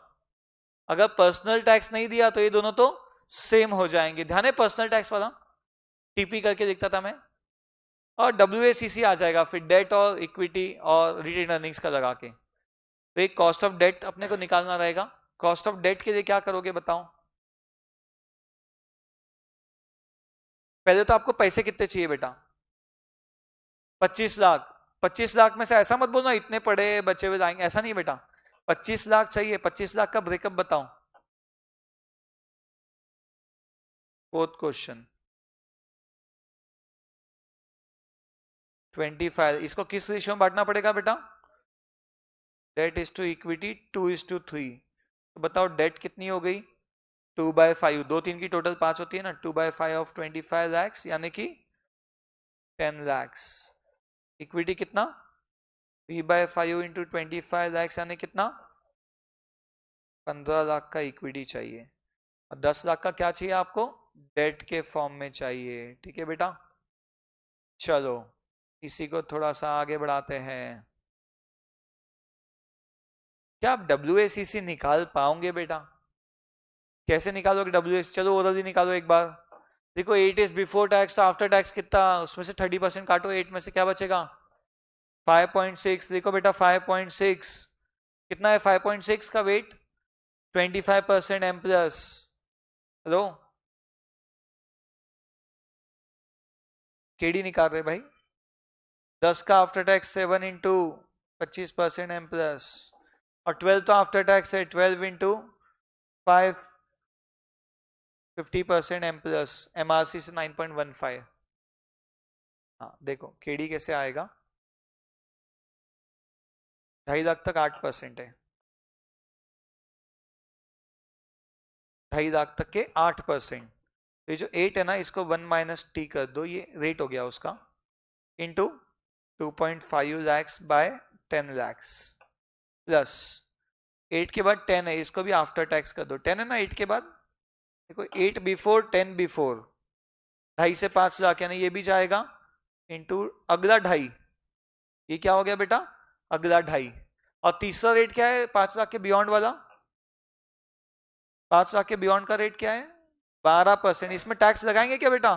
अगर पर्सनल टैक्स नहीं दिया तो ये दोनों तो सेम हो जाएंगे, ध्यान है पर्सनल टैक्स वाला, टीपी करके देखता था मैं। और WACC आ जाएगा फिर डेट और इक्विटी और रिटेन अर्निंग्स का लगा के। तो एक कॉस्ट ऑफ डेट अपने को निकालना रहेगा। कॉस्ट ऑफ डेट के लिए क्या करोगे बताओ, पहले तो आपको पैसे कितने चाहिए बेटा, 25 लाख। 25 लाख में से ऐसा मत बोलना इतने पड़े बचे हुए आएंगे, ऐसा नहीं बेटा। 25 लाख चाहिए, 25 लाख का ब्रेकअप बताओ। फोर्थ क्वेश्चन 25, इसको किस रेशियो में बांटना पड़ेगा बेटा? Debt is to equity 2:3। तो बताओ डेट कितनी हो गई? 2/5, 2 3 की टोटल 5 होती है ना। 2/5 ऑफ 25 lakhs यानी कि 10 lakhs। इक्विटी कितना? 3/5 इंटू 25 lakhs यानी कितना? 15 लाख का इक्विटी चाहिए। और 10 लाख का क्या चाहिए आपको? डेट के फॉर्म में चाहिए। ठीक है बेटा, चलो इसी को थोड़ा सा आगे बढ़ाते हैं। क्या आप WACC निकाल पाओगे बेटा? कैसे निकालोगे WACC? चलो ओरली निकालो एक बार। देखो 8 इज बिफोर टैक्स, तो आफ्टर टैक्स कितना? उसमें से 30% काटो, 8 में से क्या बचेगा? 5.6। देखो बेटा 5.6 कितना है? 5.6 का weight 25% M plus. Hello, KD निकाल रहे भाई। 10 का after tax 7 into 25% M plus, और 12 तो आफ्टर टैक्स है 12 इंटू 5 50% M प्लस, MRC से 9.15। हाँ देखो केडी कैसे आएगा, 2.5 लाख तक 8% है, 2.5 लाख तक के 8%। तो ये जो 8 है ना, इसको 1 माइनस टी कर दो, ये रेट हो गया उसका, into 2.5 lakhs by 10 lakhs plus 8 के बाद 10 है, इसको भी आफ्टर टैक्स कर दो। 10 है ना 8 के बाद, देखो 8 बिफोर 10 बिफोर, 2.5 से 5 लाख यानी ये भी जाएगा, इंटू अगला 2.5, ये क्या हो गया बेटा? अगला 2.5। और तीसरा रेट क्या है 5 लाख के बियॉन्ड वाला? 5 लाख के बियॉन्ड का रेट क्या है? 12%। इसमें टैक्स लगाएंगे क्या बेटा?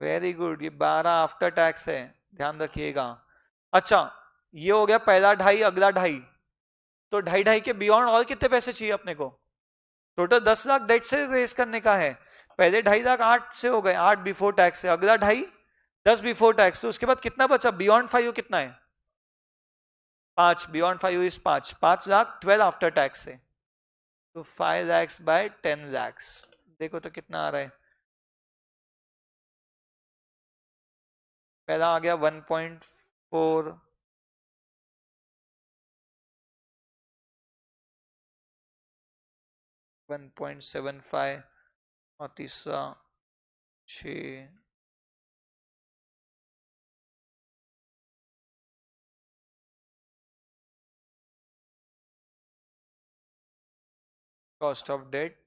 वेरी गुड, ये 12 आफ्टर टैक्स है, ध्यान रखिएगा। अच्छा ये हो गया पहला 2.5, अगला 2.5, तो 2.5 के बियॉन्ड और कितने पैसे चाहिए अपने को? टोटल 10 लाख डेट से रेस करने का है। पहले 2.5 लाख 8 से हो गए, 8 बिफोर टैक्स है, अगला 2.5 10 बिफोर टैक्स, तो उसके बाद कितना बचा? बियॉन्ड 5 कितना है? 5, beyond 5 is 5, 5 lakh 12 after tax है, तो 5 lakhs बाय 10 lakhs। देखो तो कितना आ रहा है? पहला आ गया 1.4, 1.75, और तीसरा 6। Cost of debt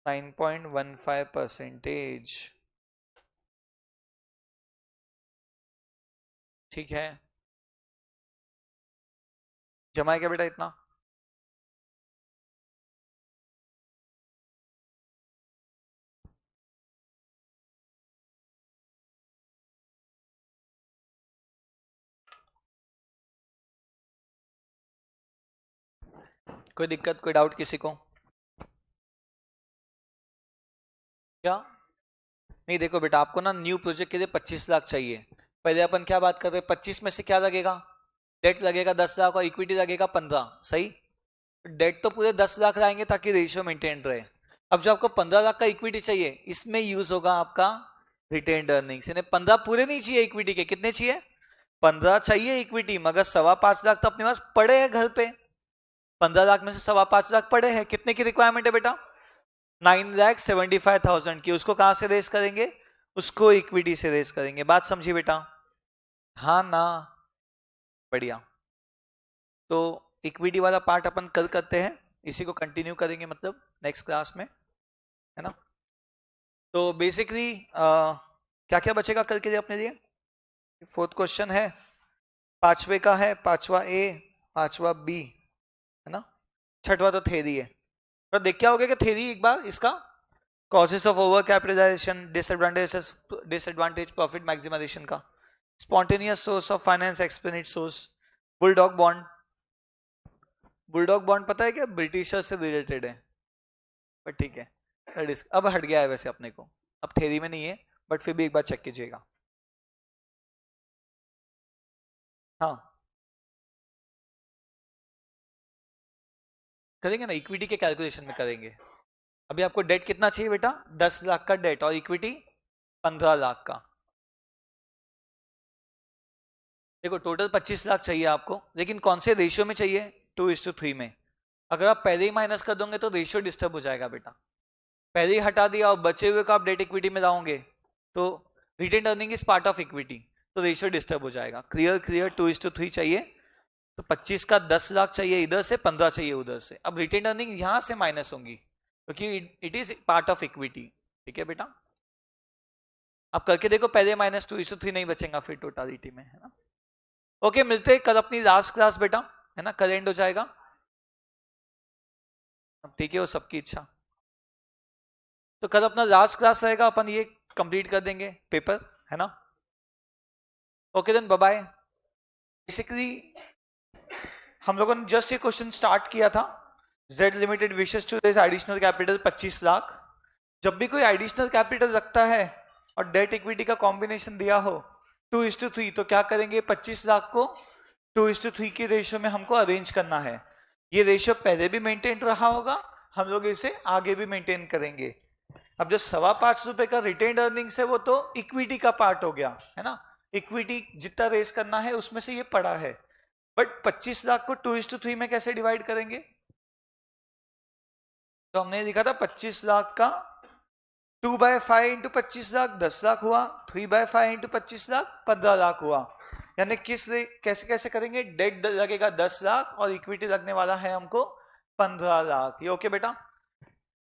9.15%। ठीक है, जमा है क्या बेटा इतना? कोई दिक्कत, कोई डाउट किसी को? क्या नहीं, देखो बेटा आपको ना न्यू प्रोजेक्ट के लिए 25 लाख चाहिए। पहले अपन क्या बात कर रहे हैं, 25 में से क्या लगेगा? डेट लगेगा 10 लाख और इक्विटी लगेगा 15, सही? डेट तो पूरे 10 लाख लाएंगे ताकि रेशियो मेंटेन रहे। अब जो आपको 15 लाख का इक्विटी चाहिए, इसमें यूज होगा आपका रिटेन्ड अर्निंग्स, यानी 15 पूरे नहीं चाहिए इक्विटी के, कितने चाहिए? 15 चाहिए इक्विटी, मगर 5.25 लाख तो अपने पास पड़े हैं घर पे। 15 लाख में से 5.25 लाख पड़े हैं, कितने की रिक्वायरमेंट है बेटा? 9,75,000 की। उसको कहां से रेस करेंगे? उसको इक्विटी से रेस करेंगे। बात समझी बेटा? हाँ ना, बढ़िया। तो इक्विटी वाला पार्ट अपन कल करते हैं, इसी को कंटिन्यू करेंगे मतलब नेक्स्ट क्लास में, है ना? तो बेसिकली क्या क्या बचेगा कल के लिए अपने लिए? फोर्थ क्वेश्चन है, पांचवे का है, पांचवा ए, पांचवा बी, है ना? छठवा तो थेरी है। तो देख क्या हो गया कि थेरी एक बार इसका, causes of overcapitalisation, disadvantage profit maximisation का, स्पॉन्टेनियस सोर्स ऑफ फाइनेंस, एक्सप्लेनेट source, bulldog bond. Bulldog bond पता है क्या, ब्रिटिशर से रिलेटेड है, पर ठीक है अब हट गया है वैसे अपने को, अब थेरी में नहीं है, बट फिर भी एक बार चेक कीजिएगा। हाँ करेंगे ना, इक्विटी के कैलकुलेशन में करेंगे। अभी आपको डेट कितना चाहिए बेटा? 10 लाख का डेट और इक्विटी 15 लाख का। देखो टोटल 25 लाख चाहिए आपको, लेकिन कौन से रेशियो में चाहिए? 2:3 में। अगर आप पहले ही माइनस कर दोगे तो रेशियो डिस्टर्ब हो जाएगा बेटा। पहले ही हटा दिया और बचे हुए को आप डेट इक्विटी में लाओगे तो retain earning is part of equity, तो रेशियो डिस्टर्ब हो जाएगा। क्लियर क्लियर, 2:3 चाहिए। तो 25 का 10 लाख चाहिए इधर से, 15 चाहिए उधर से। अब रिटेन अर्निंग यहां से माइनस होंगी क्योंकि it is part of equity. ठीक है बेटा, आप करके देखो, पहले -2:3 नहीं बचेगा फिर टोटालिटी में, है ना। ओके, मिलते हैं कल अपनी लास्ट क्लास बेटा, है ना, कल एंड हो जाएगा। अब ठीक है, वो सबकी इच्छा। तो कल अपना लास्ट क्लास रहेगा, अपन ये कंप्लीट कर देंगे पेपर, है ना। Okay then, bye bye. Basically हम लोगों ने जस्ट ये क्वेश्चन स्टार्ट किया था। Z Limited wishes to raise additional capital 25 lakh. जब भी कोई एडिशनल कैपिटल रखता है और डेट इक्विटी का कॉम्बिनेशन दिया हो 2:3, तो क्या करेंगे? 25 लाख को 2:3 की रेशियो में हमको अरेंज करना है। ये रेशियो पहले भी मेंटेन रहा होगा, हम लोग इसे आगे भी मेंटेन करेंगे। अब जो 5.25 रुपए का रिटेन्ड अर्निंग्स है वो तो इक्विटी का पार्ट हो गया, है ना। इक्विटी जितना रेस करना है उसमें से ये पड़ा है। बट 25 लाख को 2:3 में कैसे डिवाइड करेंगे? तो हमने लिखा था 25 लाख का 2/5 इंटू 25 लाख 10 लाख हुआ, 3/5 इंटू 25 लाख 15 लाख हुआ। यानी कैसे कैसे करेंगे? डेट लगेगा 10 लाख और इक्विटी लगने वाला है हमको 15 लाख। ये ओके बेटा।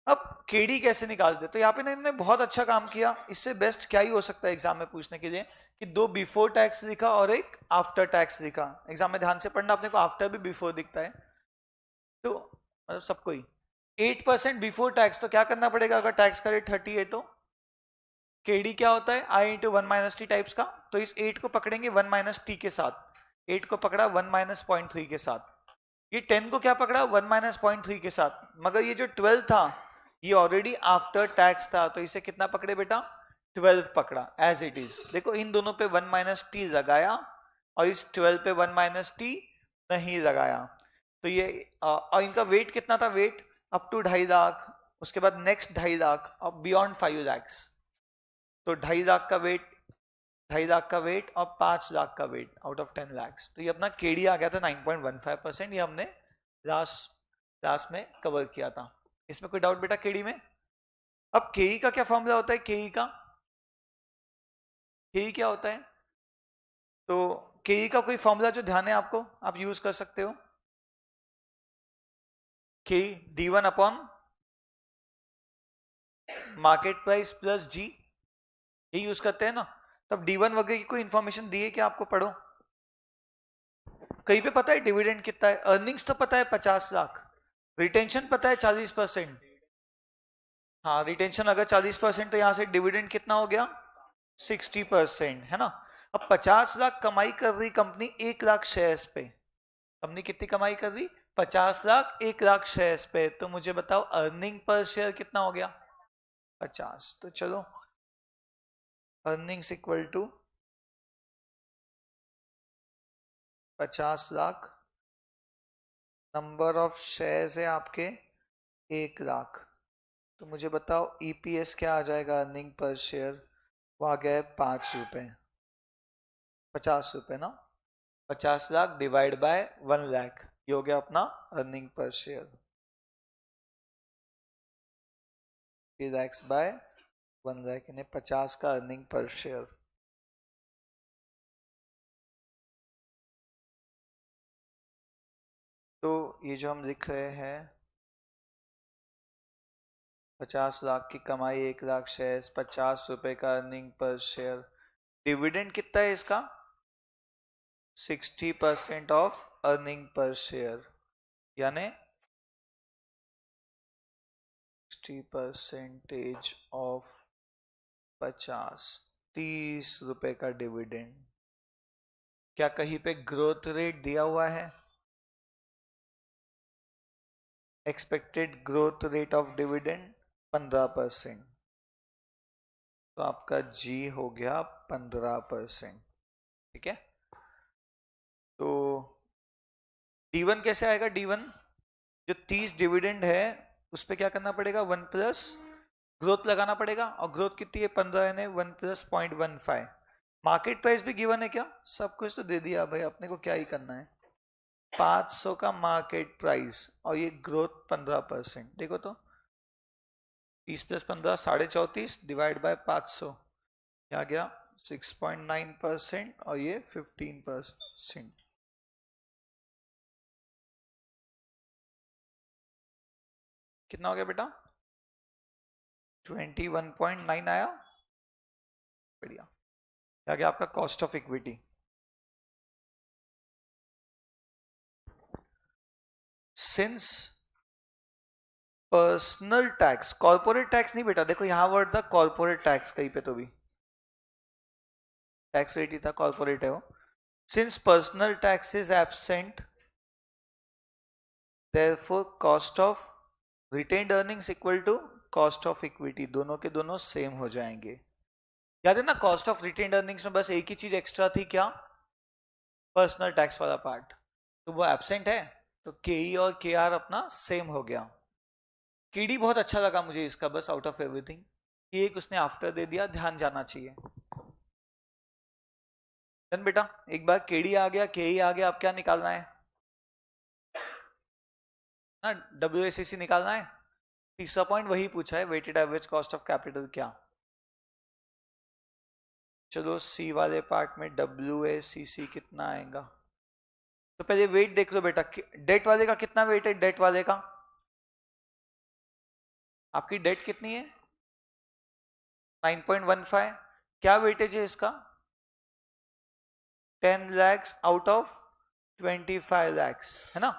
अब केडी कैसे निकालते? तो यहाँ पे ना इन्होंने बहुत अच्छा काम किया। इससे बेस्ट क्या ही हो सकता है एग्जाम में पूछने के लिए कि 2 बिफोर टैक्स लिखा और एक आफ्टर टैक्स लिखा। एग्जाम में ध्यान से पढ़ना, अपने को आफ्टर भी बिफोर दिखता है तो मतलब सबको ही। 8% बिफोर टैक्स, तो क्या करना पड़ेगा? अगर टैक्स का रेट 30 है तो केडी क्या होता है? आई इंटू 1 - टी टाइप्स का। तो इस 8 को पकड़ेंगे 1 - टी के साथ। 8 को पकड़ा 1 - 0.3 के साथ। ये 10 को क्या पकड़ा? 1 - 0.3 के साथ। मगर ये जो 12 था ये ऑलरेडी आफ्टर टैक्स था, तो इसे कितना पकड़े बेटा? 12 पकड़ा एज इट इज। देखो इन दोनों पे 1 - टी लगाया और इस 12 पे 1 - टी नहीं लगाया। तो ये और इनका वेट कितना था? वेट अप टू 2.5 लाख, उसके बाद नेक्स्ट 2.5 लाख और बियॉन्ड 5 lakhs। तो 2.5 लाख का वेट, 2.5 लाख का वेट और 5 लाख का वेट आउट ऑफ 10 lakhs। तो ये अपना केडी आ गया था 9.15%। ये हमने लास्ट क्लास में कवर किया था। इसमें कोई डाउट बेटा केडी में? अब केई का क्या फॉर्मूला होता है? केई क्या होता है? तो केई का कोई फॉर्मूला जो ध्यान है आपको, आप यूज कर सकते हो। K D1 upon market price plus G, ये यूज करते हैं ना। तब D1 वगैरह की कोई इंफॉर्मेशन दी है कि आपको पढ़ो? कहीं पे पता है डिविडेंड कितना है? अर्निंग्स तो पता है 50 लाख, रिटेंशन पता है 40%। हाँ रिटेंशन अगर 40% तो यहां से डिविडेंड कितना हो गया? 60%, है ना। अब 50 लाख कमाई कर रही कंपनी 1 लाख शेयर्स पे। कंपनी कितनी कमाई कर रही? 50 लाख 1 लाख शेयर्स पे। तो मुझे बताओ अर्निंग पर शेयर कितना हो गया? 50। तो चलो earnings equal to 50 lakh, number of shares है आपके 1 लाख। तो मुझे बताओ ईपीएस क्या आ जाएगा? अर्निंग पर शेयर वो आ गया है 5 रुपए, 50 रुपए ना। 50 लाख डिवाइड बाय 1 लाख, ये हो गया अपना earning per share. 3 lakhs bye 1 lakh यानी 50 का अर्निंग पर शेयर। तो ये जो हम लिख रहे हैं 50 लाख की कमाई 1 लाख शेयर, 50 रुपए का अर्निंग पर शेयर। डिविडेंड कितना है इसका? 60% ऑफ अर्निंग पर शेयर, यानी 60% ऑफ 50, 30 रुपए का डिविडेंड। क्या कहीं पे ग्रोथ रेट दिया हुआ है? Expected growth rate of dividend 15%। तो आपका जी हो गया 15%। ठीक है, तो D1 कैसे आएगा? D1 जो 30 डिविडेंड है उस पर क्या करना पड़ेगा? 1 प्लस ग्रोथ लगाना पड़ेगा, और ग्रोथ कितनी है? 15 है, 1 प्लस 0.15। मार्केट प्राइस भी गिवन है क्या? सब कुछ तो दे दिया भाई, अपने को क्या ही करना है। 500 का मार्केट प्राइस और ये ग्रोथ 15%। देखो तो 30 प्लस 15 34.5 डिवाइड बाय 500 क्या गया? 6.9% और ये 15%। कितना हो गया बेटा? 21.9 आया। बढ़िया। क्या गया आपका? Cost of equity. Since personal tax, corporate tax नहीं बेटा, देखो यहां वर्ड था कॉर्पोरेट टैक्स, कहीं पे तो भी टैक्स रेट ही था, कॉर्पोरेट है वो। Since personal tax is absent, therefore cost of retained earnings equal to cost of equity, दोनों के दोनों सेम हो जाएंगे। याद है ना, कॉस्ट ऑफ रिटेन्ड अर्निंग्स में बस एक ही चीज एक्स्ट्रा थी, क्या? पर्सनल टैक्स वाला पार्ट, तो वो एब्सेंट है, तो के ई और के आर अपना सेम हो गया। केडी बहुत अच्छा लगा मुझे इसका, बस आउट ऑफ एवरीथिंग एक उसने आफ्टर दे दिया, ध्यान जाना चाहिए। डन बेटा, एक बार केडी आ गया, के ई आ गया, अब क्या निकालना है ना? डब्ल्यू निकालना है। तीसरा पॉइंट वही पूछा है, weighted average cost of capital क्या। चलो सी वाले पार्ट में डब्ल्यू कितना आएगा, तो पहले वेट देख लो बेटा। डेट वाले का कितना वेट है? डेट वाले का आपकी डेट कितनी है? 9.15। क्या वेटेज है इसका? 10 लैक्स आउट ऑफ 25 लैक्स, है ना।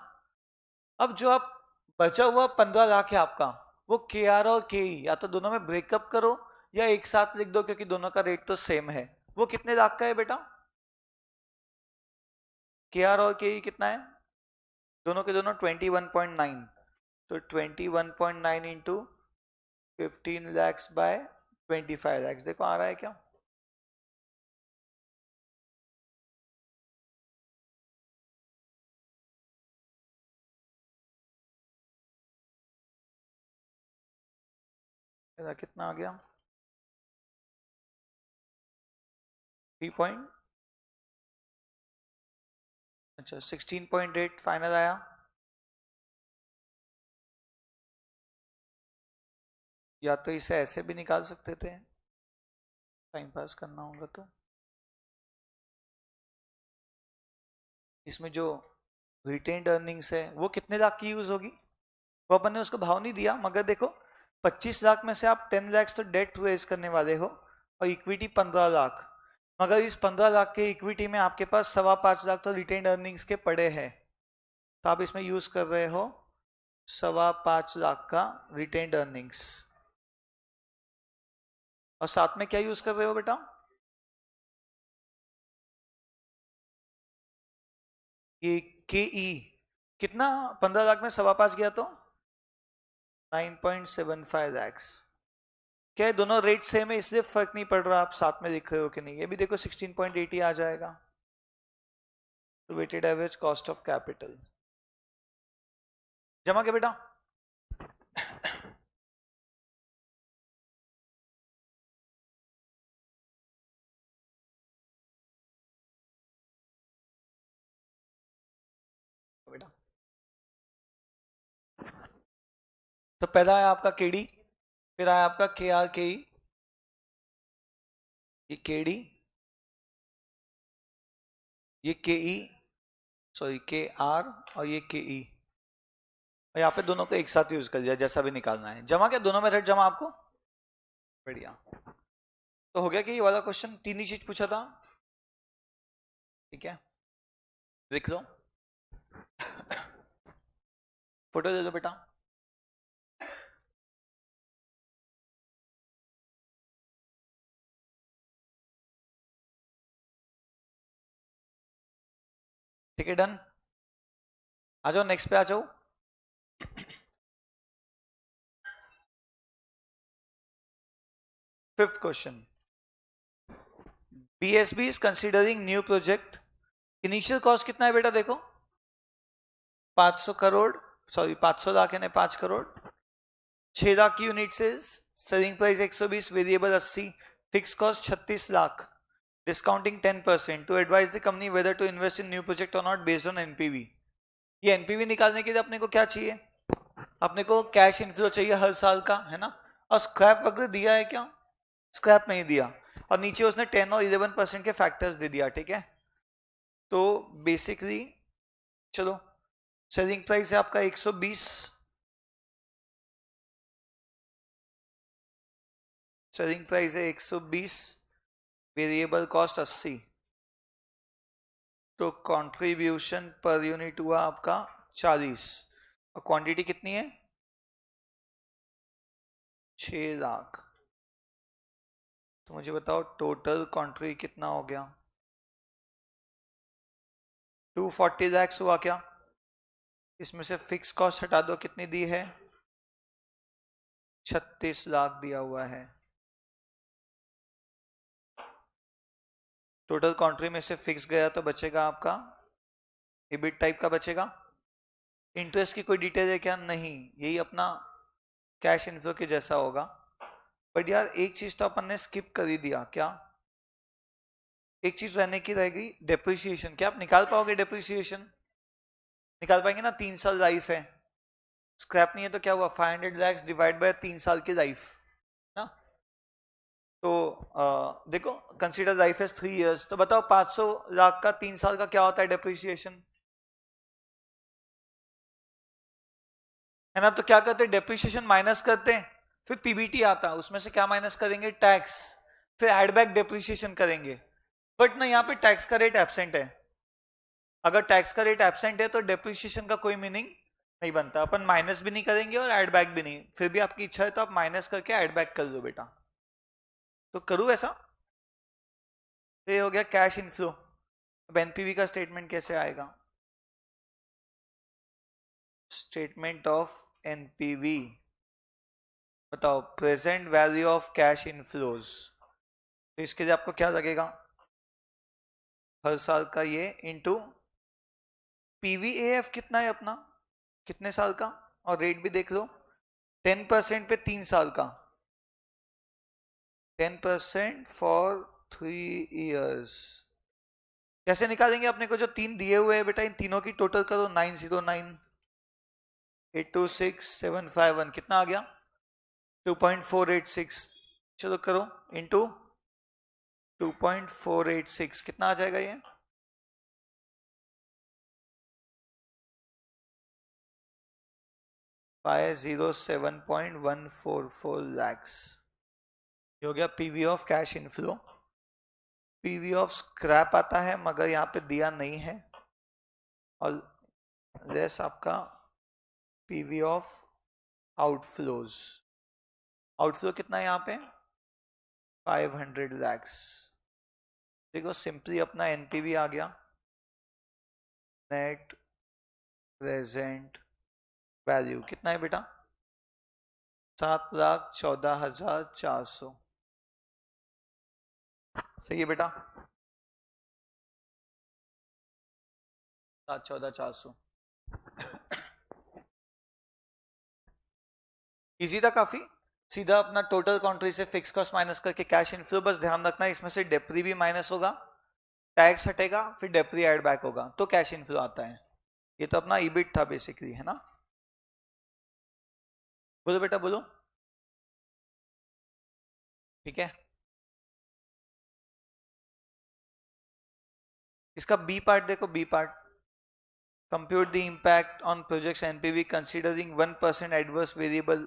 अब जो आप बचा हुआ 15 लाख है आपका, वो के आर और के ई या तो दोनों में ब्रेकअप करो या एक साथ लिख दो, क्योंकि दोनों का रेट तो सेम है। वो कितने लाख का है बेटा? के आर और के ई कितना है? दोनों के दोनों 21.9, तो 21.9 इंटू 15 लैक्स बाय 25 लैक्स, देखो आ रहा है क्या? कितना आ गया? 3 पॉइंट, अच्छा 16.8 फाइनल आया। या तो इसे ऐसे भी निकाल सकते थे, टाइम पास करना होगा तो। इसमें जो रिटेन्ड अर्निंग्स है वो कितने लाख की यूज होगी? वो अपन ने उसको भाव नहीं दिया, मगर देखो 25 लाख में से आप 10 लाख तो डेट रेज करने वाले हो और इक्विटी 15 लाख, मगर इस 15 लाख के इक्विटी में आपके पास 5.25 लाख तो रिटेन्ड अर्निंग्स के पड़े हैं, तो आप इसमें यूज कर रहे हो 5.25 लाख का रिटेन्ड अर्निंग्स, और साथ में क्या यूज कर रहे हो बेटा? ये के ई कितना? 15 लाख में 5.25 गया तो 9.75 लैक्स। क्या है, दोनों रेट सेम है इसलिए फर्क नहीं पड़ रहा आप साथ में लिख रहे हो कि नहीं। ये भी देखो 16.80 आ जाएगा, तो weighted average cost of capital जमा के बेटा। बेटा तो पहला है आपका केडी, फिर आया आपका के आर के ई, ये केडी, ये के ई, सॉरी के आर, और ये के ई, और यहाँ पे दोनों को एक साथ यूज कर दिया, जैसा भी निकालना है। जमा क्या? दोनों में रेट जमा आपको। बढ़िया, तो हो गया कि ये वाला क्वेश्चन 3 ही चीज पूछा था। ठीक है, लिख लो, फोटो दे दो बेटा। ठीक है, डन। आ जाओ नेक्स्ट पे आ जाओ। Fifth question, BSB is considering new project. Initial cost कितना है बेटा? देखो 500 करोड़, सॉरी 500 लाख यानी 5 करोड़, 6 लाख की यूनिट से, selling price 120, variable 80, fix cost 36 lakh, discounting 10%, to advise the company whether to invest in new project और नॉट बेस्ड ऑन एनपीवी। ये NPV निकालने के लिए अपने को क्या चाहिए? अपने को कैश इनफ्लो चाहिए हर साल का, है ना? और स्क्रैप वगैरह दिया है क्या? स्क्रैप नहीं दिया, और नीचे उसने 10 और 11% के फैक्टर्स दे दिया, ठीक है? तो बेसिकली चलो, सेलिंग प्राइस है आपका 120, सेलिंग प्राइस है 120, वेरिएबल कॉस्ट 80, तो कंट्रीब्यूशन पर यूनिट हुआ आपका 40, और क्वांटिटी कितनी है? 6 लाख। तो मुझे बताओ टोटल कंट्री कितना हो गया? 240 लैक्स हुआ क्या? इसमें से फिक्स कॉस्ट हटा दो, कितनी दी है? 36 लाख दिया हुआ है। टोटल कंट्री में से फिक्स गया तो बचेगा आपका इबिट टाइप का बचेगा। इंटरेस्ट की कोई डिटेल है क्या? नहीं, यही अपना कैश इनफ्लो के जैसा होगा। बट यार एक चीज तो अपन ने स्किप कर ही दिया, क्या? एक चीज रहने की रहेगी, डेप्रिसिएशन। क्या आप निकाल पाओगे डेप्रिसिएशन? निकाल पाएंगे ना? 3 साल लाइफ है, स्क्रैप नहीं है, तो क्या हुआ? 500 लैक्स डिवाइड बाय 3 साल की लाइफ ना। तो देखो, कंसीडर लाइफ एज 3 इयर्स, तो बताओ 500 लाख का 3 साल का क्या होता है डेप्रिसिएशन, है ना? तो क्या करते हैं? डेप्रिसिएशन माइनस करते हैं, फिर पीबीटी आता है, उसमें से क्या माइनस करेंगे? टैक्स, फिर एड बैक डेप्रिसिएशन करेंगे। बट ना, यहाँ पे टैक्स का रेट एब्सेंट है। अगर टैक्स का रेट एब्सेंट है तो डेप्रिसिएशन का कोई मीनिंग नहीं बनता। अपन माइनस भी नहीं करेंगे और एड बैक भी नहीं। फिर भी आपकी इच्छा है तो आप माइनस करके एड बैक कर दो बेटा। तो करूँ ऐसा? तो ये हो गया कैश इनफ्लो। अब एनपीवी का स्टेटमेंट कैसे आएगा? स्टेटमेंट ऑफ एनपीवी, बताओ present value of cash inflows. तो इसके लिए आपको क्या लगेगा? हर साल का ये इंटू पीवीएएफ कितना है अपना, कितने साल का, और रेट भी देख लो, 10% पे 3 साल का, 10% फॉर 3 इयर्स। कैसे निकालेंगे? अपने को जो 3 दिए हुए हैं बेटा, इन तीनों की टोटल करो, 909 826 751, कितना आ गया? 2.486। चलो करो इंटू 2.486, कितना आ जाएगा ये? 507.144 लैक्स। ये हो गया PV of cash inflow. PV of scrap आता है मगर यहाँ पे दिया नहीं है, और लेस आपका पीवी ऑफ आउटफ्लोज। आउटफ्लो कितना है यहाँ पे? 500 लैक्स। देखो सिंपली अपना एनपीवी आ गया, नेट प्रेजेंट वैल्यू कितना है बेटा? 7,14,400। सही है बेटा, 7,14,400। इजी था काफी। सीधा अपना टोटल कंट्री से फिक्स कॉस्ट माइनस करके कैश इनफ्लो। बस ध्यान रखना इसमें से डेप्री भी माइनस होगा, टैक्स हटेगा, फिर डेप्री ऐड बैक होगा, तो कैश इनफ्लो आता है। ये तो अपना ईबिट था बेसिकली, है ना? बोलो बेटा बोलो, ठीक है? इसका बी पार्ट देखो, B part, compute the impact on projects NPV considering 1% adverse variable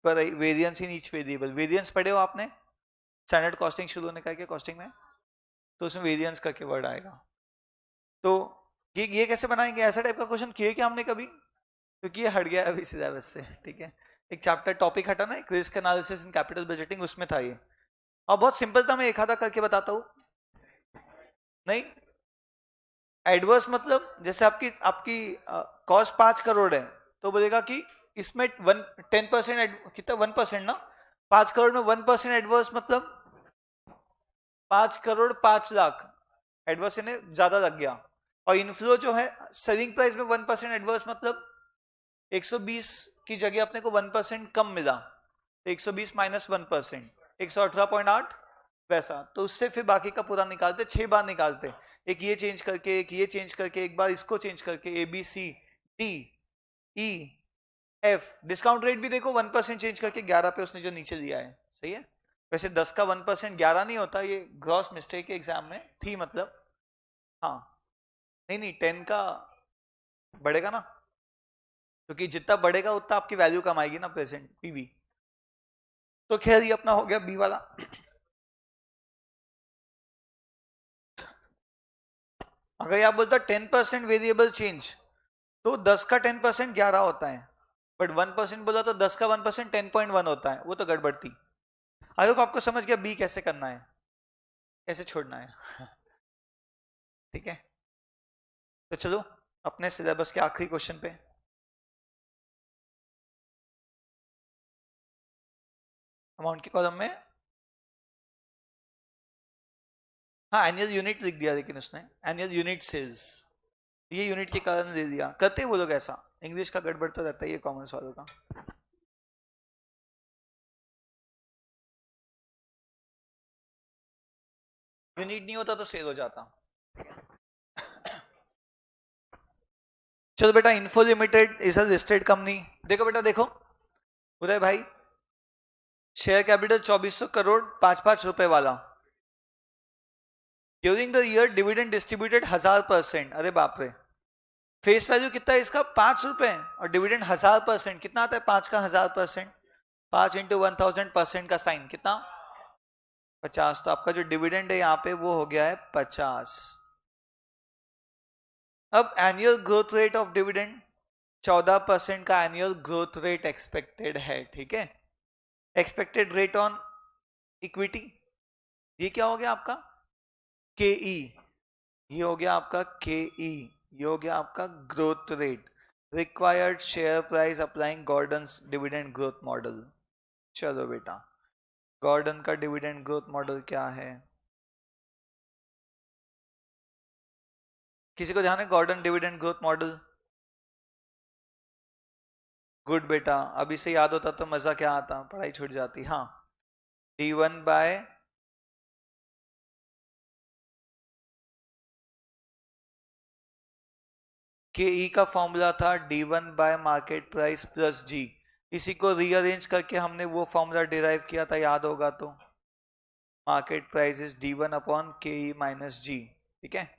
पर variance in each variable. Variance पढ़े हो आपने स्टैंडर्ड कॉस्टिंग शुरू होने का, क्या कॉस्टिंग में, तो उसमें वेरिएंस करके वर्ड आएगा। तो ये कैसे बनाएंगे? ऐसा टाइप का क्वेश्चन किए क्या हमने कभी? क्योंकि ये हट गया अभी सिलेबस से, ठीक है? एक चैप्टर टॉपिक हटा ना, एक risk analysis in capital budgeting, उसमें था ये, और बहुत सिंपल था। मैं एक आधा करके बताता हूँ। नहीं, एडवर्स मतलब जैसे आपकी आपकी कॉस्ट 5 करोड़ है, तो बोलेगा कि इसमें 10% कितना, 1% ना, 5 करोड़ में 1% एडवर्स मतलब 5 करोड़ 5 लाख एडवर्स यानी ज्यादा लग गया। और इनफ्लो जो है सेलिंग प्राइस में 1% एडवर्स मतलब 120 की जगह अपने को 1% कम मिला, 120 माइनस 1% 118.8 वैसा। तो उससे फिर बाकी का पूरा निकालते, 6 बार निकालते, एक ये चेंज करके, एक ये चेंज करके, एक बार इसको चेंज करके, A B C D E F. Discount rate भी देखो 1% चेंज करके 11 पे उसने जो नीचे दिया है, सही है। वैसे 10 का 1% 11 नहीं होता, ये ग्रॉस मिस्टेक है, एग्जाम में थी मतलब। हाँ नहीं नहीं 10 का बढ़ेगा ना, क्योंकि जितना बढ़ेगा उतना आपकी वैल्यू कम आएगी ना प्रेजेंट पीवी। तो खैर ये अपना हो गया बी वाला। अगर आप बोलता 10% वेरिएबल चेंज तो 10 का 10% 11 होता है, बट 1% बोला तो 10 का 1% 10.1 होता है, वो तो गड़बड़ थी। आई होप आपको समझ गया बी कैसे करना है, कैसे छोड़ना है। ठीक है, तो चलो अपने सिलेबस के आखिरी क्वेश्चन पे। अमाउंट के कॉलम में हाँ एनुअल यूनिट लिख दिया, लेकिन उसने एनुअल यूनिट सेल्स, ये यूनिट के कारण दे दिया। करते वो लोग ऐसा, इंग्लिश का गड़बड़ तो रहता है ये कॉमर्स वालों का। यूनिट नहीं होता तो सेल हो जाता। चलो बेटा, info limited is a listed company. देखो बेटा देखो उदय भाई, शेयर कैपिटल 2400 करोड़ 5-5 रुपए वाला। During the year dividend distributed 1000%। अरे बाप रे, फेस वैल्यू कितना है इसका 5 रुपए, और डिविडेंड 1000%, कितना आता है 5 का 1000%? 5 इंटू 1000% का साइन कितना? 50। तो आपका जो डिविडेंड है यहाँ पे वो हो गया है 50। अब annual growth rate of dividend 14% का एनुअल ग्रोथ रेट एक्सपेक्टेड है, ठीक है। एक्सपेक्टेड रेट ऑन इक्विटी, ये क्या हो गया आपका के ई, ये हो गया आपका के ई, ये हो गया आपका growth rate. Required share price applying Gordon dividend growth model. चलो बेटा, गॉर्डन का डिविडेंड ग्रोथ मॉडल क्या है, किसी को ध्यान है Gordon dividend growth model? Good बेटा, अभी से याद होता तो मजा क्या आता, पढ़ाई छूट जाती। हाँ, D1 बाय के ई का फॉर्मूला था D1 by market price plus G. इसी को रीअरेंज करके हमने वो फॉर्मूला डिराइव किया था, याद होगा तो। Market price is D1 upon के ई माइनस जी, ठीक है।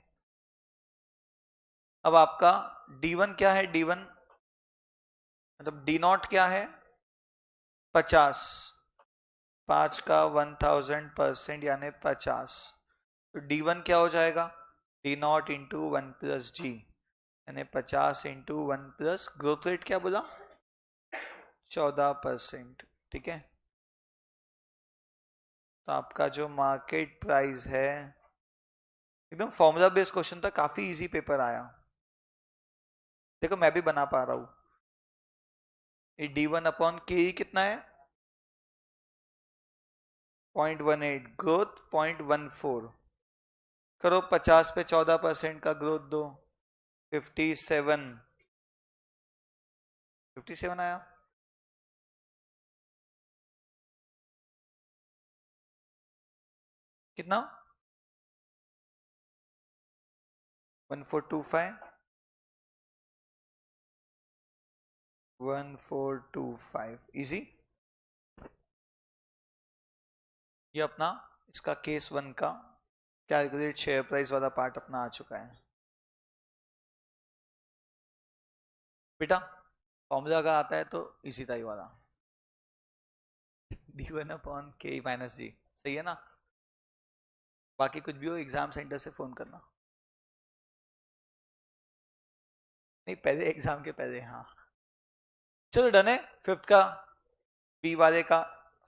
अब आपका D1 क्या है, D1 मतलब D नॉट क्या है 50, 5 का 1000% यानी 50। तो D1 क्या हो जाएगा, D नॉट इंटू 1 प्लस जी, यानी 50 इंटू 1 प्लस ग्रोथ रेट क्या बोला 14%, ठीक है। तो आपका जो मार्केट प्राइस है, एकदम फॉर्मूला बेस्ड क्वेश्चन था, काफी इजी पेपर आया। देखो मैं भी बना पा रहा हूं। ये D1 अपॉन के कितना है 0.18, ग्रोथ 0.14 करो, 50 पे 14% का ग्रोथ दो, 57 आया। कितना 1425 1425 इजी। ये अपना इसका केस 1 का कैलकुलेट शेयर प्राइस वाला पार्ट अपना आ चुका है बेटा। फॉर्मूला का आता है तो इसी था ये वाला, D1 अपॉन के माइनस जी, सही है ना। बाकी कुछ भी हो एग्जाम सेंटर से फोन करना, नहीं पहले एग्जाम के पहले। हाँ चलो डन है, फिफ्थ का बी वाले का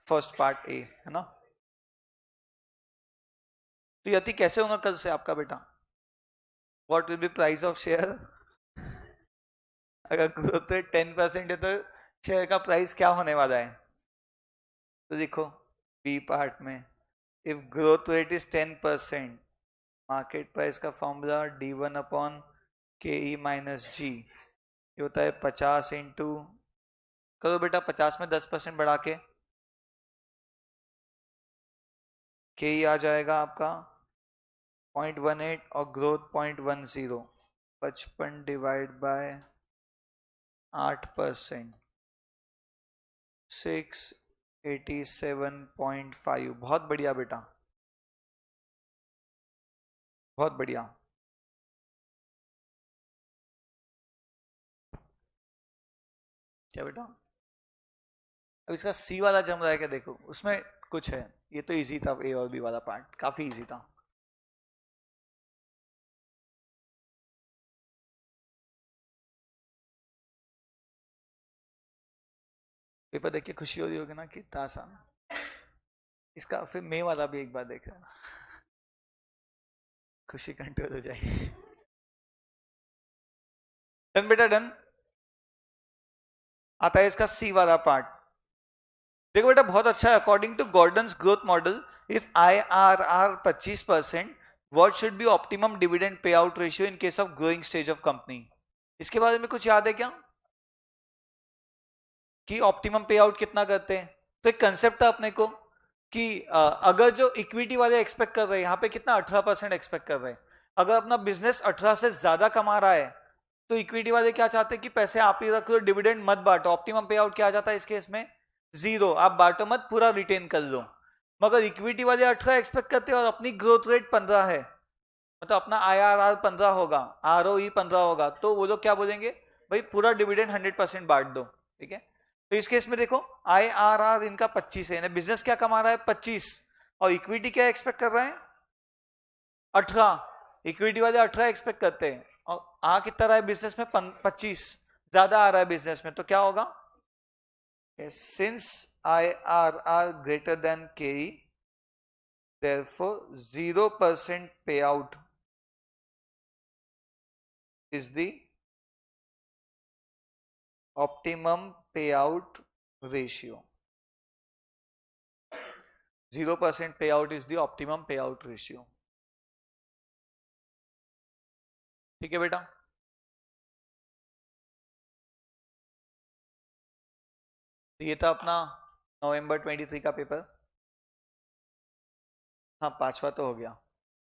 फर्स्ट पार्ट ए है ना। तो यति कैसे होगा कल से आपका बेटा, what will be price of share? अगर ग्रोथ रेट 10% है तो शेयर का प्राइस क्या होने वाला है? तो देखो बी पार्ट में if growth rate is 10%, market price का formula D1 upon KE minus G, ये होता है 50 इंटू, करो बेटा 50 में 10% बढ़ा के, KE आ जाएगा आपका 0.18 और ग्रोथ 0.10, 55 डिवाइड बाय 8%, 687.5। बहुत बढ़िया बेटा, बहुत बढ़िया। क्या बेटा, अब इसका सी वाला जम रहा है क्या, देखो उसमें कुछ है, ये तो इजी था, ए और बी वाला पार्ट काफी इजी था। पेपर देख के खुशी हो रही होगी ना, कितना आसान। इसका फिर मे वाला भी एक बार देख लेना, खुशी कंट्रोल हो जाएगी। डन बेटा डन। आता है इसका सी वाला पार्ट। देखो बेटा बहुत अच्छा है, according to Gordon's growth model if IRR 25%, what should be optimum dividend pay out ratio in case of growing stage of company. इसके बारे में कुछ याद है क्या कि ऑप्टिमम पे आउट कितना करते हैं? तो एक कंसेप्ट था अपने को कि अगर जो इक्विटी वाले एक्सपेक्ट कर रहे हैं, यहाँ पे कितना 18% एक्सपेक्ट कर रहे हैं, अगर अपना बिजनेस 18 से ज्यादा कमा रहा है तो इक्विटी वाले क्या चाहते हैं कि पैसे आप ही रख लो, डिविडेंड मत बांटो। ऑप्टिमम पे आउट क्या आ जाता है इस केस में? 0, आप बांटो मत, पूरा रिटेन कर लो। मगर इक्विटी वाले 18 एक्सपेक्ट करते हैं और अपनी ग्रोथ रेट 15 है, मतलब अपना IRR 15 होगा, ROE 15 होगा, तो वो लोग क्या बोलेंगे, भाई पूरा डिविडेंड 100% बांट दो। ठीक है, तो इस केस में देखो IRR इनका 25 है, बिजनेस क्या कमा रहा है 25, और इक्विटी क्या एक्सपेक्ट कर रहे हैं 18। इक्विटी वाले 18 एक्सपेक्ट करते हैं और आ कितना रहा है बिजनेस में 25, ज्यादा आ रहा है बिजनेस में, तो क्या होगा, since IRR greater than KE, therefore 0% payout is the optimum payout ratio. 0% payout is the optimum payout ratio. ठीक है बेटा, तो ये था अपना नवंबर 23 का पेपर। हाँ 5वां तो हो गया,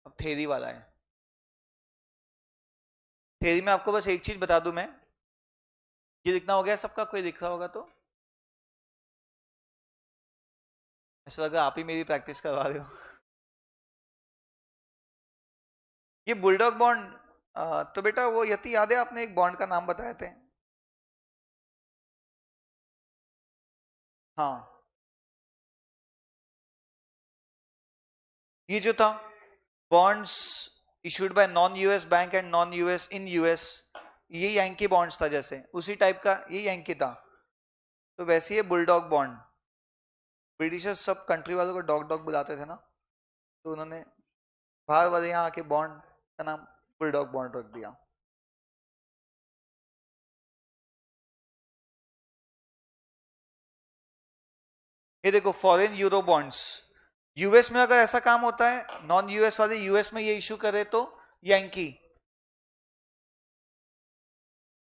अब थेरी वाला है। थेरी में आपको बस एक चीज बता दूं मैं, ये लिखना हो गया सबका, कोई लिख रहा होगा तो ऐसा लगा आप ही मेरी प्रैक्टिस करवा रहे हो। ये बुलडॉग बॉन्ड, तो बेटा वो यति याद है आपने एक बॉन्ड का नाम बताए थे? हाँ, ये जो था bonds issued by non US bank and non US in US, ये यांकी बॉन्ड्स था, जैसे उसी टाइप का ये यांकी था, तो वैसे ही बुलडॉग बॉन्ड। ब्रिटिशर्स सब कंट्री वालों को डॉग डॉग बुलाते थे ना, तो उन्होंने बाहर वाले यहाँ आके बॉन्ड का नाम बुलडॉग बॉन्ड रख दिया। ये देखो फॉरेन यूरो बॉन्ड्स, यूएस में अगर ऐसा काम होता है, नॉन यूएस वाले यूएस में ये इशू करे तो यांकी,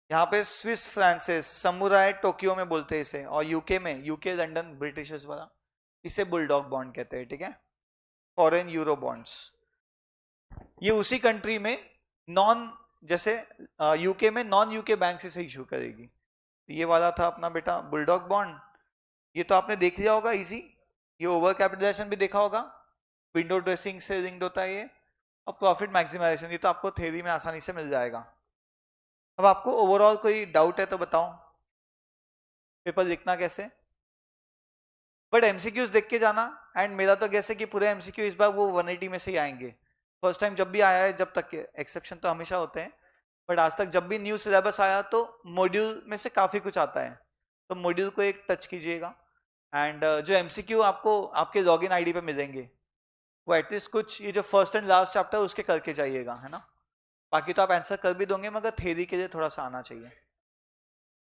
यहाँ पे स्विस फ्रांसिस समुराय टोक्यो में बोलते हैं इसे, और यूके में, यूके लंदन ब्रिटिशर्स वाला, इसे बुलडॉग बॉन्ड कहते हैं। ठीक है, फॉरेन यूरो बॉन्ड्स, ये उसी कंट्री में नॉन, जैसे यूके में नॉन यूके बैंक से इशू करेगी। ये वाला था अपना बेटा बुलडॉग बॉन्ड। ये तो आपने देख लिया होगा इजी, ये ओवर कैपिटलाइजेशन भी देखा होगा, विंडो ड्रेसिंग से लिंक्ड होता है ये, और प्रॉफिट मैक्सिमाइजेशन, ये तो आपको थ्योरी में आसानी से मिल जाएगा। अब आपको ओवरऑल कोई डाउट है तो बताओ, पेपर लिखना कैसे, बट एमसीक्यूज देख के जाना। एंड मेरा तो गैस है कि पूरे एमसीक्यू इस बार वो 180 में से ही आएंगे। फर्स्ट टाइम जब भी आया है, जब तक के एक्सेप्शन तो हमेशा होते हैं, बट आज तक जब भी न्यू सिलेबस आया तो मॉड्यूल में से काफी कुछ आता है, तो मॉड्यूल को एक टच कीजिएगा। एंड जो एमसीक्यू आपको आपके लॉगिन आईडी पे मिलेंगे, वो एटलीस्ट कुछ ये जो फर्स्ट एंड लास्ट चैप्टर उसके करके जाइएगा, है ना। बाकी तो आप आंसर कर भी दोगे, मगर थ्योरी के लिए थोड़ा सा आना चाहिए।